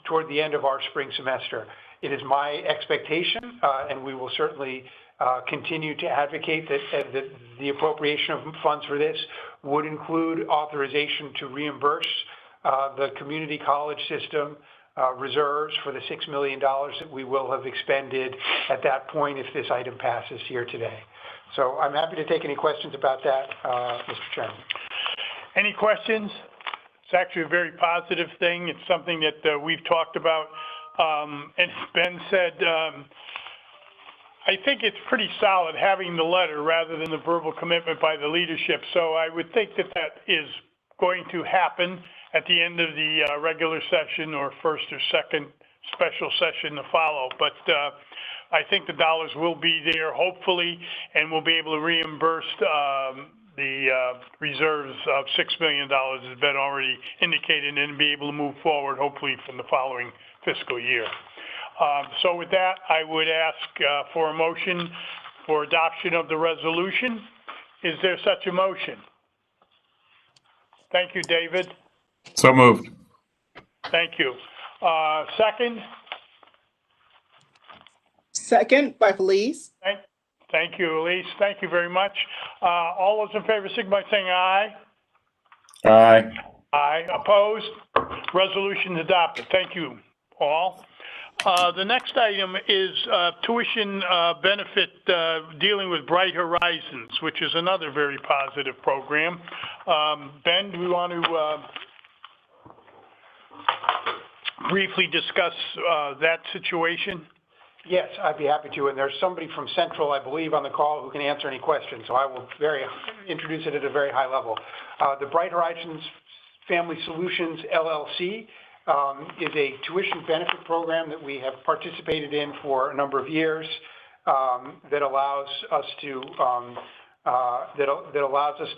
toward the end of our spring semester. It is my expectation, and we will certainly continue to advocate that the appropriation of funds for this would include authorization to reimburse the community college system reserves for the $6 million that we will have expended at that point if this item passes here today. So I'm happy to take any questions about that, Mr. Chairman. Any questions? It's actually a very positive thing. It's something that we've talked about. And as Ben said, I think it's pretty solid having the letter rather than the verbal commitment by the leadership. So I would think that that is going to happen at the end of the regular session or first or second special session to follow. But I think the dollars will be there, hopefully, and we'll be able to reimburse the reserves of $6 million has been already indicated, and be able to move forward, hopefully, from the following fiscal year. So with that, I would ask for a motion for adoption of the resolution. Is there such a motion? Thank you, David. So moved. Thank you. Second? Second by Felice. Thank you, Elise. Thank you very much. All those in favor, signify by saying aye. Aye. Aye. Opposed? Resolution adopted. Thank you, all. The next item is tuition benefit dealing with Bright Horizons, which is another very positive program. Ben, do we want to briefly discuss that situation? Yes, I'd be happy to. And there's somebody from Central, I believe, on the call who can answer any questions. So I will introduce it at a very high level. The Bright Horizons Family Solutions LLC is a tuition benefit program that we have participated in for a number of years that allows us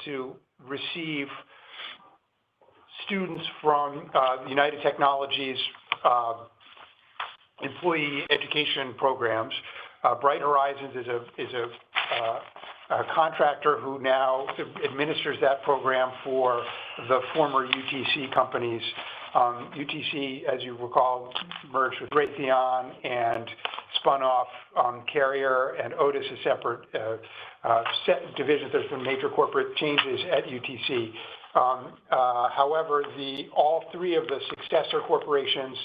to receive students from United Technologies employee education programs. Bright Horizons is a contractor who now administers that program for the former UTC companies. UTC, as you recall, merged with Raytheon and spun off Carrier and Otis as separate divisions. There's been major corporate changes at UTC. However, all three of the successor corporations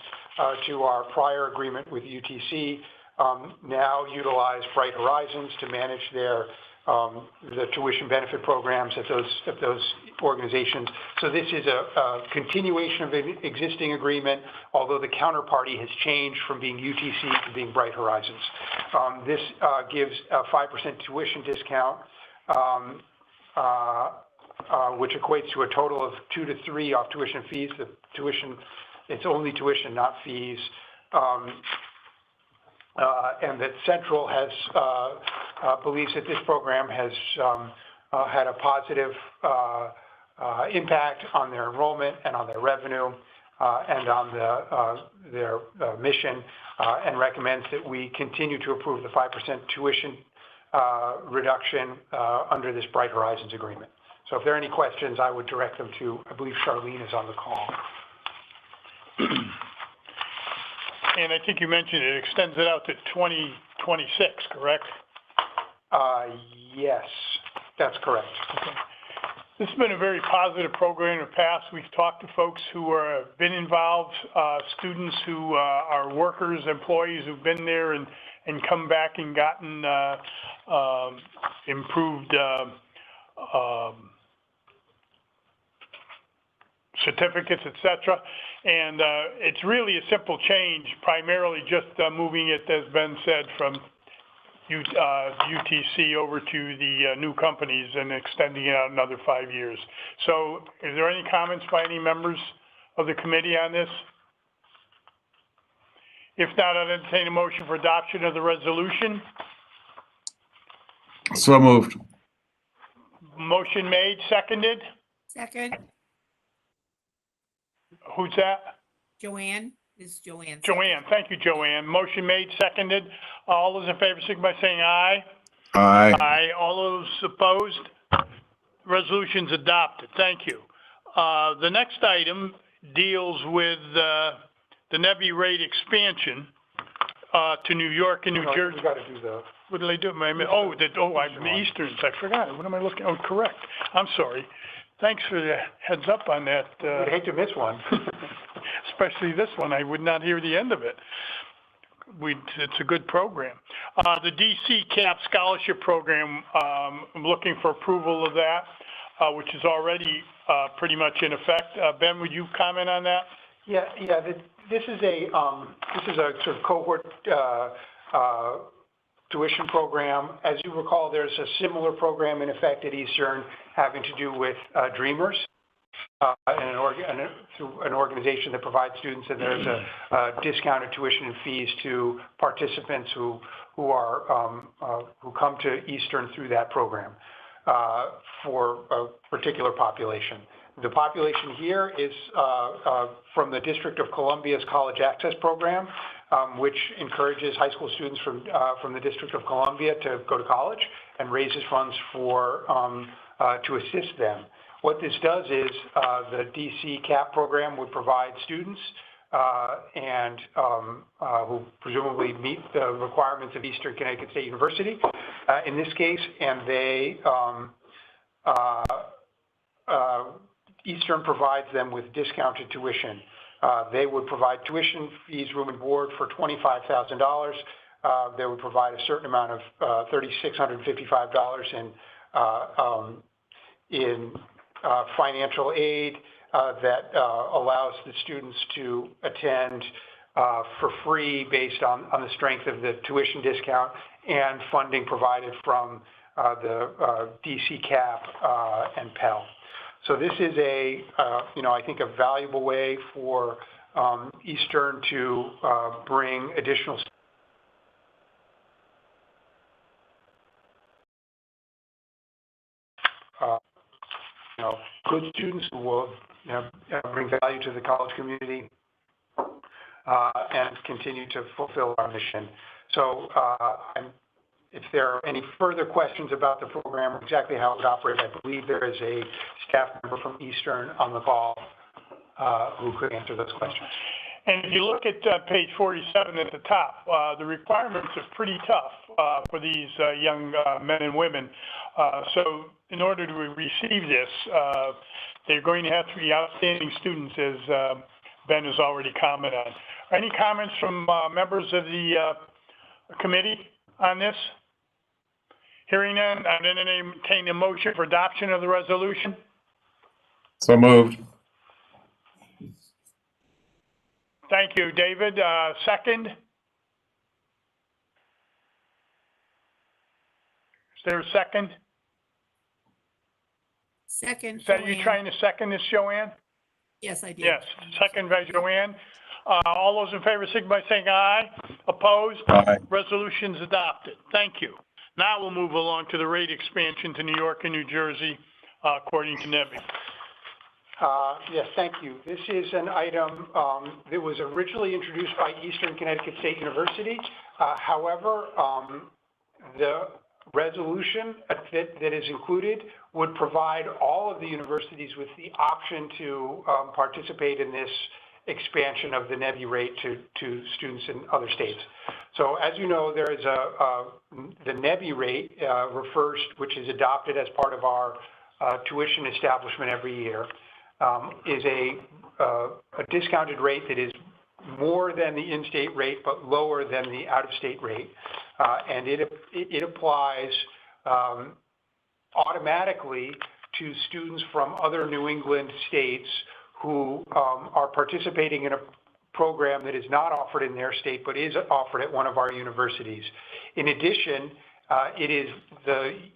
to our prior agreement with UTC now utilize Bright Horizons to manage the tuition benefit programs at those organizations. So this is a continuation of an existing agreement, although the counterparty has changed from being UTC to being Bright Horizons. This gives a 5% tuition discount, which equates to a total of 2 to 3 off tuition fees. The tuition, it's only tuition, not fees. And that Central believes that this program has had a positive impact on their enrollment and on their revenue and on their mission, and recommends that we continue to approve the 5% tuition reduction under this Bright Horizons agreement. So if there are any questions, I would direct them to, I believe Charlene is on the call. And I think you mentioned it extends it out to 2026, correct? Yes, that's correct. Okay. This has been a very positive program in the past. We've talked to folks who have been involved, students who are workers, employees who've been there and come back and gotten improved certificates, et cetera. And it's really a simple change, primarily just moving it, as Ben said, from UTC over to the new companies and extending it out another 5 years. So is there any comments by any members of the committee on this? If not, I'd entertain a motion for adoption of the resolution. So moved. Motion made, seconded. Second, Who's that? Joanne, this is Joanne. Joanne. Thank you, Joanne. Motion made, seconded. All those in favor, signify by saying aye. Aye. Aye. All those opposed? Resolution's adopted. Thank you. The next item deals with the NEVI rate expansion to New York and New Jersey. We got to do the. What did I do? I'm Easterns. I forgot it. What am I looking? Oh, correct. I'm sorry. Thanks for the heads up on that. I'd hate to miss one. Especially this one. I would not hear the end of it. It's a good program. The DC CAP Scholarship Program, I'm looking for approval of that, which is already pretty much in effect. Ben, would you comment on that? Yeah. This is a sort of cohort tuition program. As you recall, there's a similar program in effect at Eastern having to do with Dreamers, through an organization that provides students, and there's a discounted tuition and fees to participants who come to Eastern through that program for a particular population. The population here is from the District of Columbia's College Access Program, which encourages high school students from the District of Columbia to go to college and raises funds for to assist them. What this does is the DC CAP program would provide students and who presumably meet the requirements of Eastern Connecticut State University in this case, and they Eastern provides them with discounted tuition. They would provide tuition fees, room and board for $25,000. They would provide a certain amount of $3,655 in financial aid that allows the students to attend for free based on the strength of the tuition discount and funding provided from the DC CAP and Pell. So this is I think a valuable way for Eastern to bring additional good students who will bring value to the college community and continue to fulfill our mission. So if there are any further questions about the program or exactly how it would operate, I believe there is a staff member from Eastern on the call who could answer those questions. And if you look at page 47 at the top, the requirements are pretty tough for these young men and women. So in order to receive this, they're going to have to be outstanding students, as Ben has already commented on. Any comments from members of the committee on this? Hearing none, I'm going to entertain a motion for adoption of the resolution. So moved. Thank you, David. Second? Is there a second? Second. Is that you Joanne. trying to second this, Joanne? Yes, I did. Yes, second by Joanne. All those in favor, signify by saying aye. Opposed? Aye. Resolution's adopted. Thank you. Now we'll move along to the rate expansion to New York and New Jersey, according to NEBI. Yes, thank you. This is an item that was originally introduced by Eastern Connecticut State University. However, the resolution that is included would provide all of the universities with the option to participate in this expansion of the NEBI rate to students in other states. So as you know, there is the NEBI rate refers, which is adopted as part of our tuition establishment every year, is a discounted rate that is more than the in-state rate, but lower than the out-of-state rate. And it applies automatically to students from other New England states who are participating in a program that is not offered in their state, but is offered at one of our universities. In addition,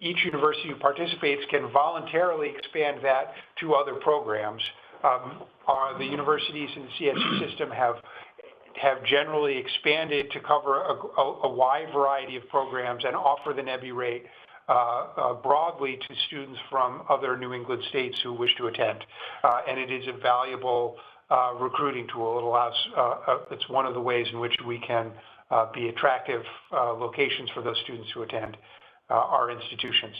each university who participates can voluntarily expand that to other programs. The universities in the CSE system have generally expanded to cover a wide variety of programs and offer the NEBI rate broadly to students from other New England states who wish to attend. And it is a valuable recruiting tool. It allows, it's one of the ways in which we can be attractive locations for those students who attend our institutions.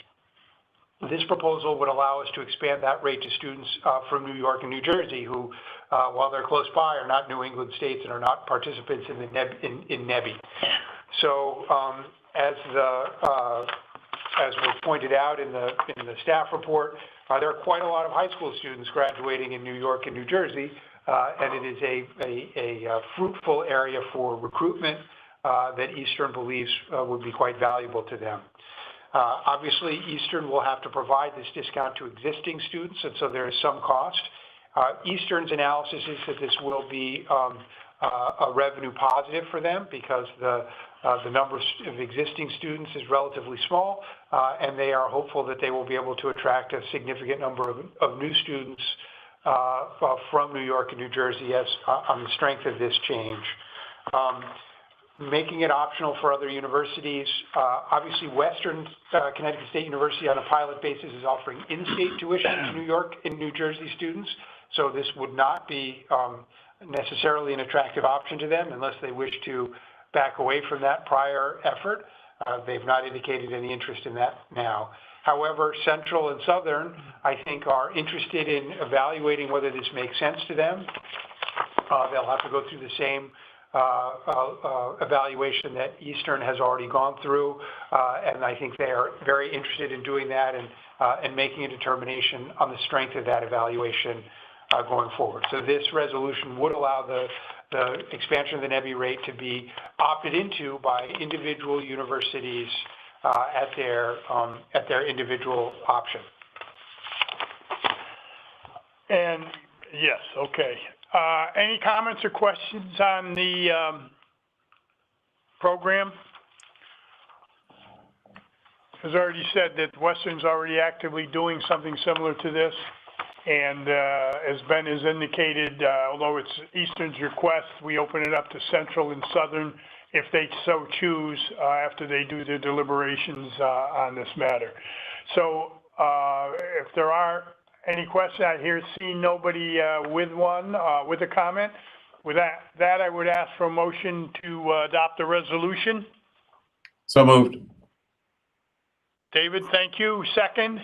This proposal would allow us to expand that rate to students from New York and New Jersey who, while they're close by, are not New England states and are not participants in the NEBI. So as was pointed out in the staff report, there are quite a lot of high school students graduating in New York and New Jersey, and it is a fruitful area for recruitment that Eastern believes would be quite valuable to them. Obviously, Eastern will have to provide this discount to existing students, and so there is some cost. Eastern's analysis is that this will be a revenue positive for them because the number of existing students is relatively small, and they are hopeful that they will be able to attract a significant number of new students from New York and New Jersey on the strength of this change. making it optional for other universities. Obviously, Western Connecticut State University on a pilot basis is offering in-state tuition to New York and New Jersey students. So this would not be necessarily an attractive option to them unless they wish to back away from that prior effort. They've not indicated any interest in that now. However, Central and Southern, I think, are interested in evaluating whether this makes sense to them. They'll have to go through the same evaluation that Eastern has already gone through, and I think they are very interested in doing that and making a determination on the strength of that evaluation going forward. So this resolution would allow the expansion of the NEBI rate to be opted into by individual universities at their individual option. And yes, okay. Any comments or questions on the program? As already said, that Western's already actively doing something similar to this. And as Ben has indicated, although it's Eastern's request, we open it up to Central and Southern if they so choose after they do their deliberations on this matter. So if there are any questions, I hear seeing nobody with a comment. With that, I would ask for a motion to adopt the resolution. So moved. David, thank you. Second?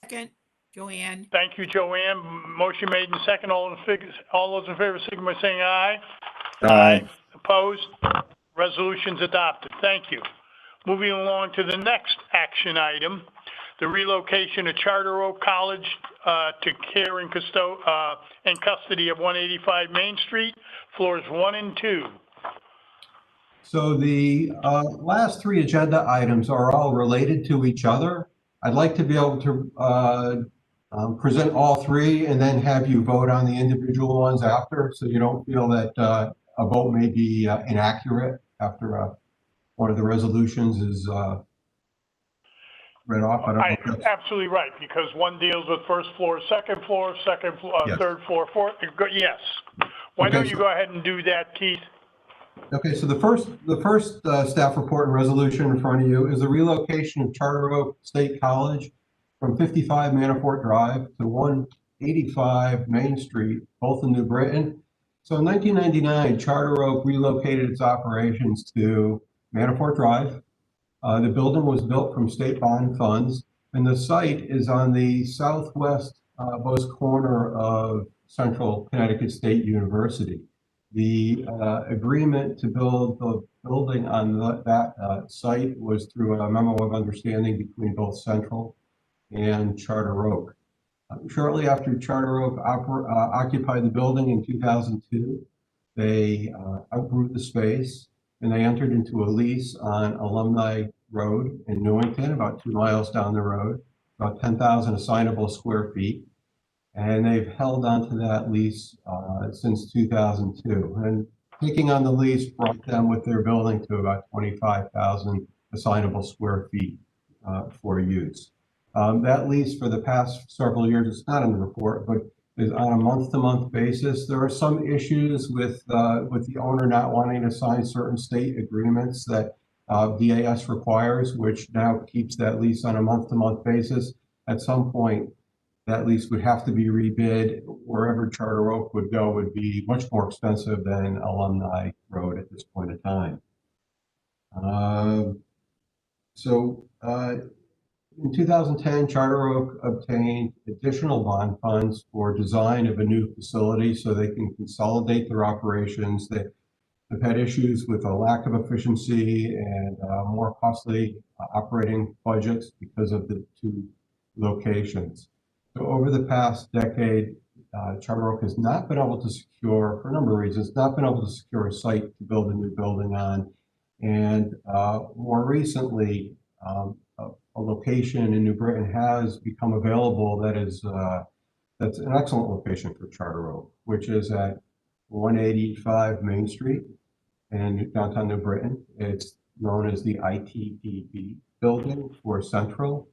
Second, Joanne. Thank you, Joanne. Motion made and second. All those in favor, signify by saying aye. Aye. Opposed? Resolution's adopted. Thank you. Moving along to the next action item, the relocation of Charter Oak College to care and custody of 185 Main Street, floors 1 and 2. So the last three agenda items are all related to each other. I'd like to be able to present all three and then have you vote on the individual ones after, so you don't feel that a vote may be inaccurate after one of the resolutions is read off. I don't know if that's... Absolutely right, because one deals with first floor, Yes. third floor, fourth. Yes. Why Okay, don't you go ahead and do that, Keith? Okay, so the first staff report and resolution in front of you is the relocation of Charter Oak State College from 55 Manafort Drive to 185 Main Street, both in New Britain. So in 1999, Charter Oak relocated its operations to Manafort Drive. The building was built from state bond funds, and the site is on the southwest most corner of Central Connecticut State University. The agreement to build the building on that site was through a memo of understanding between both Central and Charter Oak. Shortly after Charter Oak occupied the building in 2002, they outgrew the space and they entered into a lease on Alumni Road in Newington, about 2 miles down the road, about 10,000 assignable square feet. And they've held on to that lease since 2002. And taking on the lease brought them with their building to about 25,000 assignable square feet for use. That lease for the past several years, it's not in the report, but is on a month-to-month basis. There are some issues with the owner not wanting to sign certain state agreements that DAS requires, which now keeps that lease on a month-to-month basis. At some point, that lease would have to be rebid. Wherever Charter Oak would go would be much more expensive than Alumni Road at this point in time. In 2010, Charter Oak obtained additional bond funds for design of a new facility so they can consolidate their operations. They've had issues with a lack of efficiency and more costly operating budgets because of the two locations. So over the past decade, Charter Oak has not been able to secure, for a number of reasons, not been able to secure a site to build a new building on. And more recently, a location in New Britain has become available that is that's an excellent location for Charter Oak, which is at 185 Main Street in downtown New Britain. It's known as the ITDB building for Central.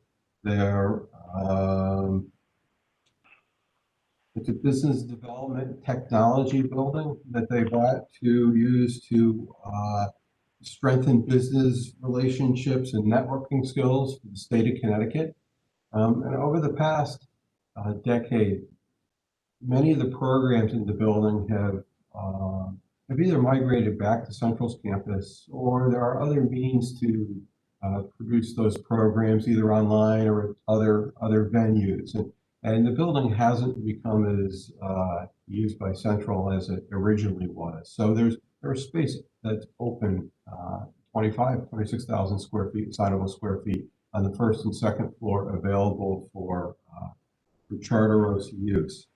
It's a business development technology building that they bought to use to strengthen business relationships and networking skills for the state of Connecticut. And over the past decade, many of the programs in the building have either migrated back to Central's campus, or there are other means to produce those programs either online or at other venues. And the building hasn't become as used by Central as it originally was. So there's space that's open, 26,000 square feet, assignable square feet on the first and second floor available for Charter Oak's use.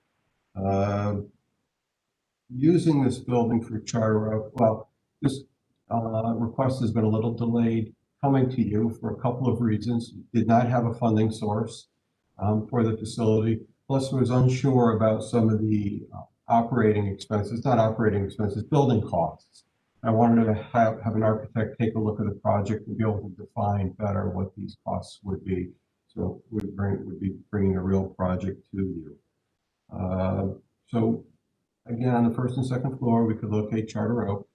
Using this building for Charter Oak, well, this request has been a little delayed coming to you for a couple of reasons. It did not have a funding source for the facility, plus was unsure about some of the operating expenses, not operating expenses, building costs. I wanted to have an architect take a look at the project and be able to define better what these costs would be. So would be bringing a real project to you. So again, on the first and second floor, we could locate Charter Oak.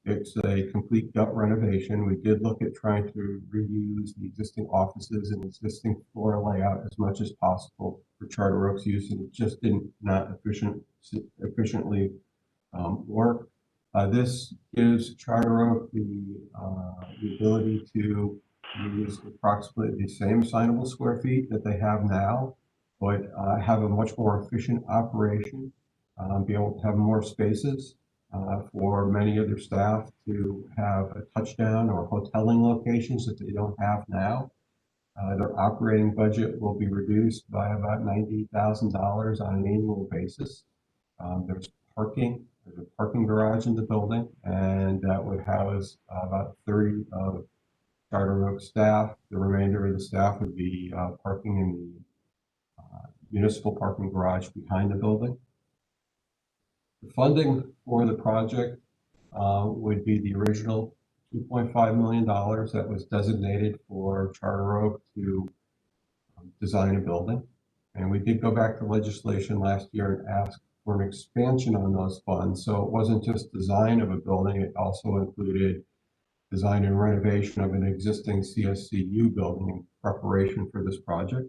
It's a complete gut renovation. We did look at trying to reuse the existing offices and existing floor layout as much as possible for Charter Oak's use, and it just not efficiently work. This gives Charter Oak the ability to use approximately the same assignable square feet that they have now, but have a much more efficient operation, be able to have more spaces for many of their staff to have a touchdown or hoteling locations that they don't have now. Their operating budget will be reduced by about $90,000 on an annual basis. There's a parking garage in the building, and that would house about 30 of Charter Oak staff. The remainder of the staff would be parking in the municipal parking garage behind the building. The funding for the project would be the original $2.5 million that was designated for Charter Oak to design a building. And we did go back to legislation last year and ask for an expansion on those funds. So it wasn't just design of a building, it also included design and renovation of an existing CSCU building in preparation for this project.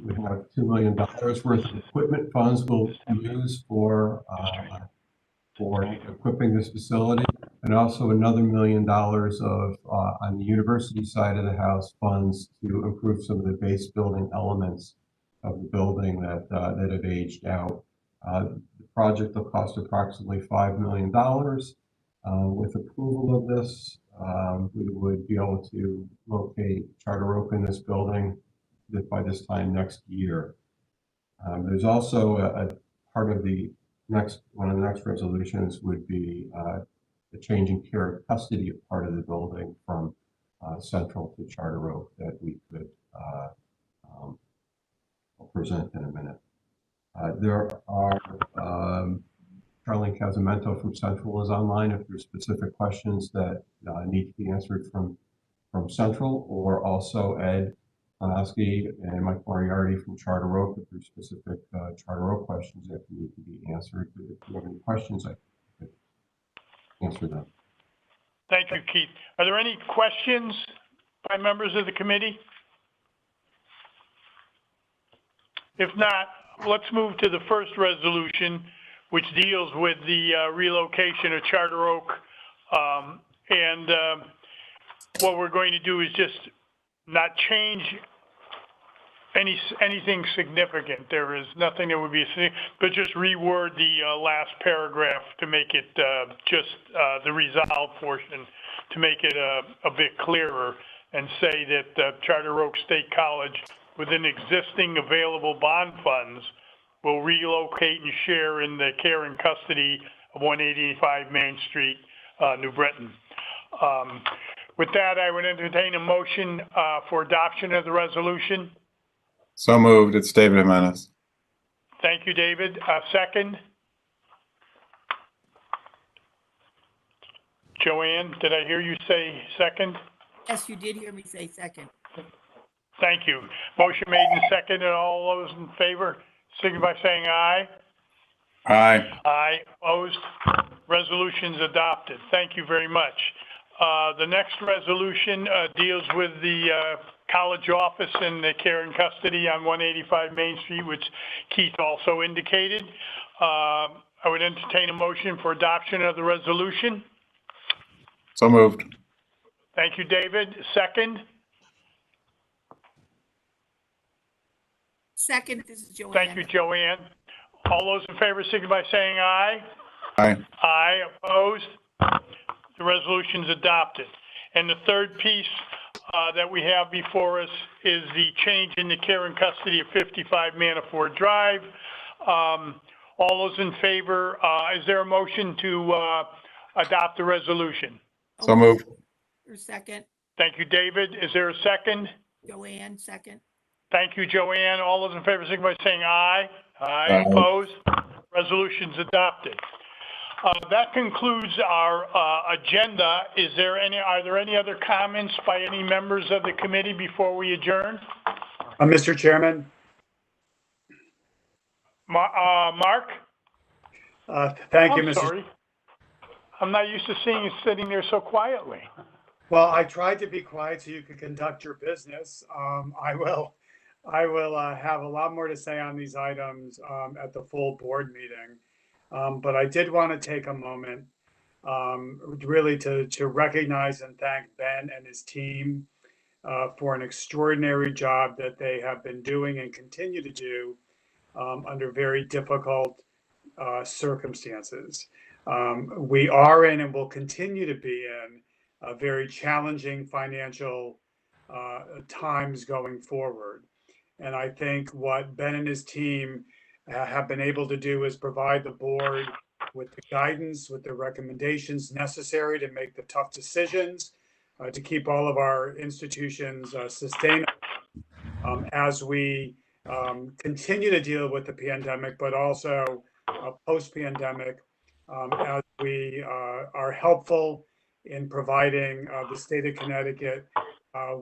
We have $2 million worth of equipment funds we'll use for equipping this facility, and also another $1 million of on the university side of the house funds to improve some of the base building elements of the building that have aged out. The project will cost approximately $5 million. With approval of this, we would be able to locate Charter Oak in this building by this time next year. There's also a part of the one of the next resolutions would be the changing care of custody of part of the building from Central to Charter Oak that we could present in a minute. There are Charlene Casamento from Central is online if there's specific questions that need to be answered from Central, or also Ed Onosky and Mike Moriarty from Charter Oak if there's specific Charter Oak questions that need to be answered. If you have any questions, I could answer them. Thank you, Keith. Are there any questions by members of the committee? If not, let's move to the first resolution, which deals with the relocation of Charter Oak. What we're going to do is just not change anything significant. There is nothing that would be, but just reword the last paragraph to make it just the resolve portion, to make it a bit clearer, and say that Charter Oak State College, within existing available bond funds, will relocate and share in the care and custody of 185 Main Street, New Britain. With that, I would entertain a motion for adoption of the resolution. So moved. It's David Jimenez. Thank you, David. Second? Joanne, did I hear you say second? Yes, you did hear me say second. Thank you. Motion made and second, and all those in favor, signify by saying aye. Aye. Aye. Opposed? Resolution's adopted. Thank you very much. The next resolution deals with the college office and the care and custody on 185 Main Street, which Keith also indicated. I would entertain a motion for adoption of the resolution. So moved. Thank you, David. Second? Second, this is Joanne. Thank you, Joanne. All those in favor signify by saying aye. Aye. Aye. Opposed? The resolution's adopted. And the third piece that we have before us is the change in the care and custody of 55 Manafort Drive. All those in favor, is there a motion to adopt the resolution? So moved. Or second, Thank you, David. Is there a second? Joanne, second. Thank you, Joanne. All those in favor signify by saying aye. Aye. Aye. Opposed? Resolution's adopted. That concludes our agenda. Are there any other comments by any members of the committee before we adjourn? Mr. Chairman, Mark? thank you, I'm Mr. sorry. I'm not used to seeing you sitting there so quietly. Well, I tried to be quiet so you could conduct your business. I will have a lot more to say on these items at the full board meeting. But I did want to take a moment really to recognize and thank Ben and his team for an extraordinary job that they have been doing and continue to do under very difficult circumstances. We are in and will continue to be in very challenging financial times going forward. And I think what Ben and his team have been able to do is provide the board with the guidance, with the recommendations necessary to make the tough decisions to keep all of our institutions sustainable as we continue to deal with the pandemic, but also post-pandemic as we are helpful in providing the state of Connecticut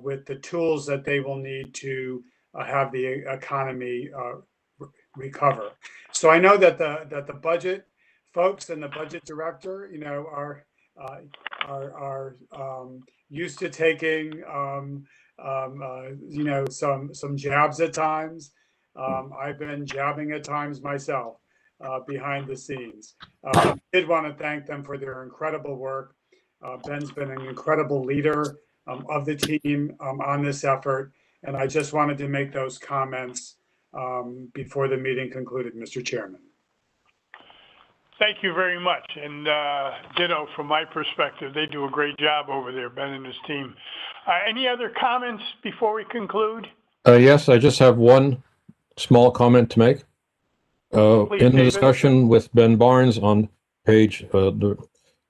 with the tools that they will need to have the economy recover. So I know that the budget folks and the budget director, are used to taking some jabs at times. I've been jabbing at times myself behind the scenes. I did want to thank them for their incredible work. Ben's been an incredible leader of the team on this effort, and I just wanted to make those comments before the meeting concluded, Mr. Chairman. Thank you very much. And ditto from my perspective. They do a great job over there, Ben and his team. Any other comments before we conclude? Yes, I just have one small comment to make. Please, In the David. discussion with Ben Barnes on page, the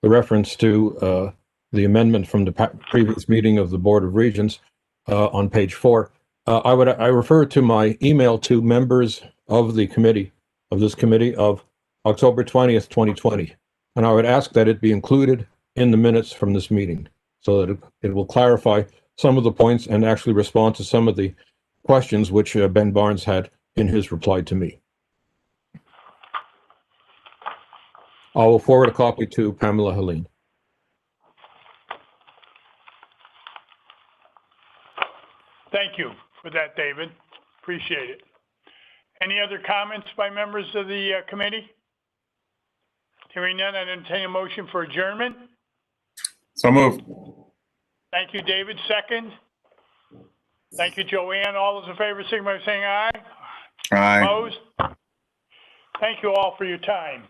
reference to the amendment from the previous meeting of the Board of Regents on page 4, I refer to my email to members of the committee, of this committee, of October 20th, 2020. And I would ask that it be included in the minutes from this meeting so that it will clarify some of the points and actually respond to some of the questions which Ben Barnes had in his reply to me. I will forward a copy to Pamela Helene. Thank you for that, David. Appreciate it. Any other comments by members of the committee? Hearing none, I entertain a motion for adjournment. So moved. Thank you, David. Second. Thank you, Joanne. All those in favor, signify by saying aye. Aye. Opposed? Thank you all for your time.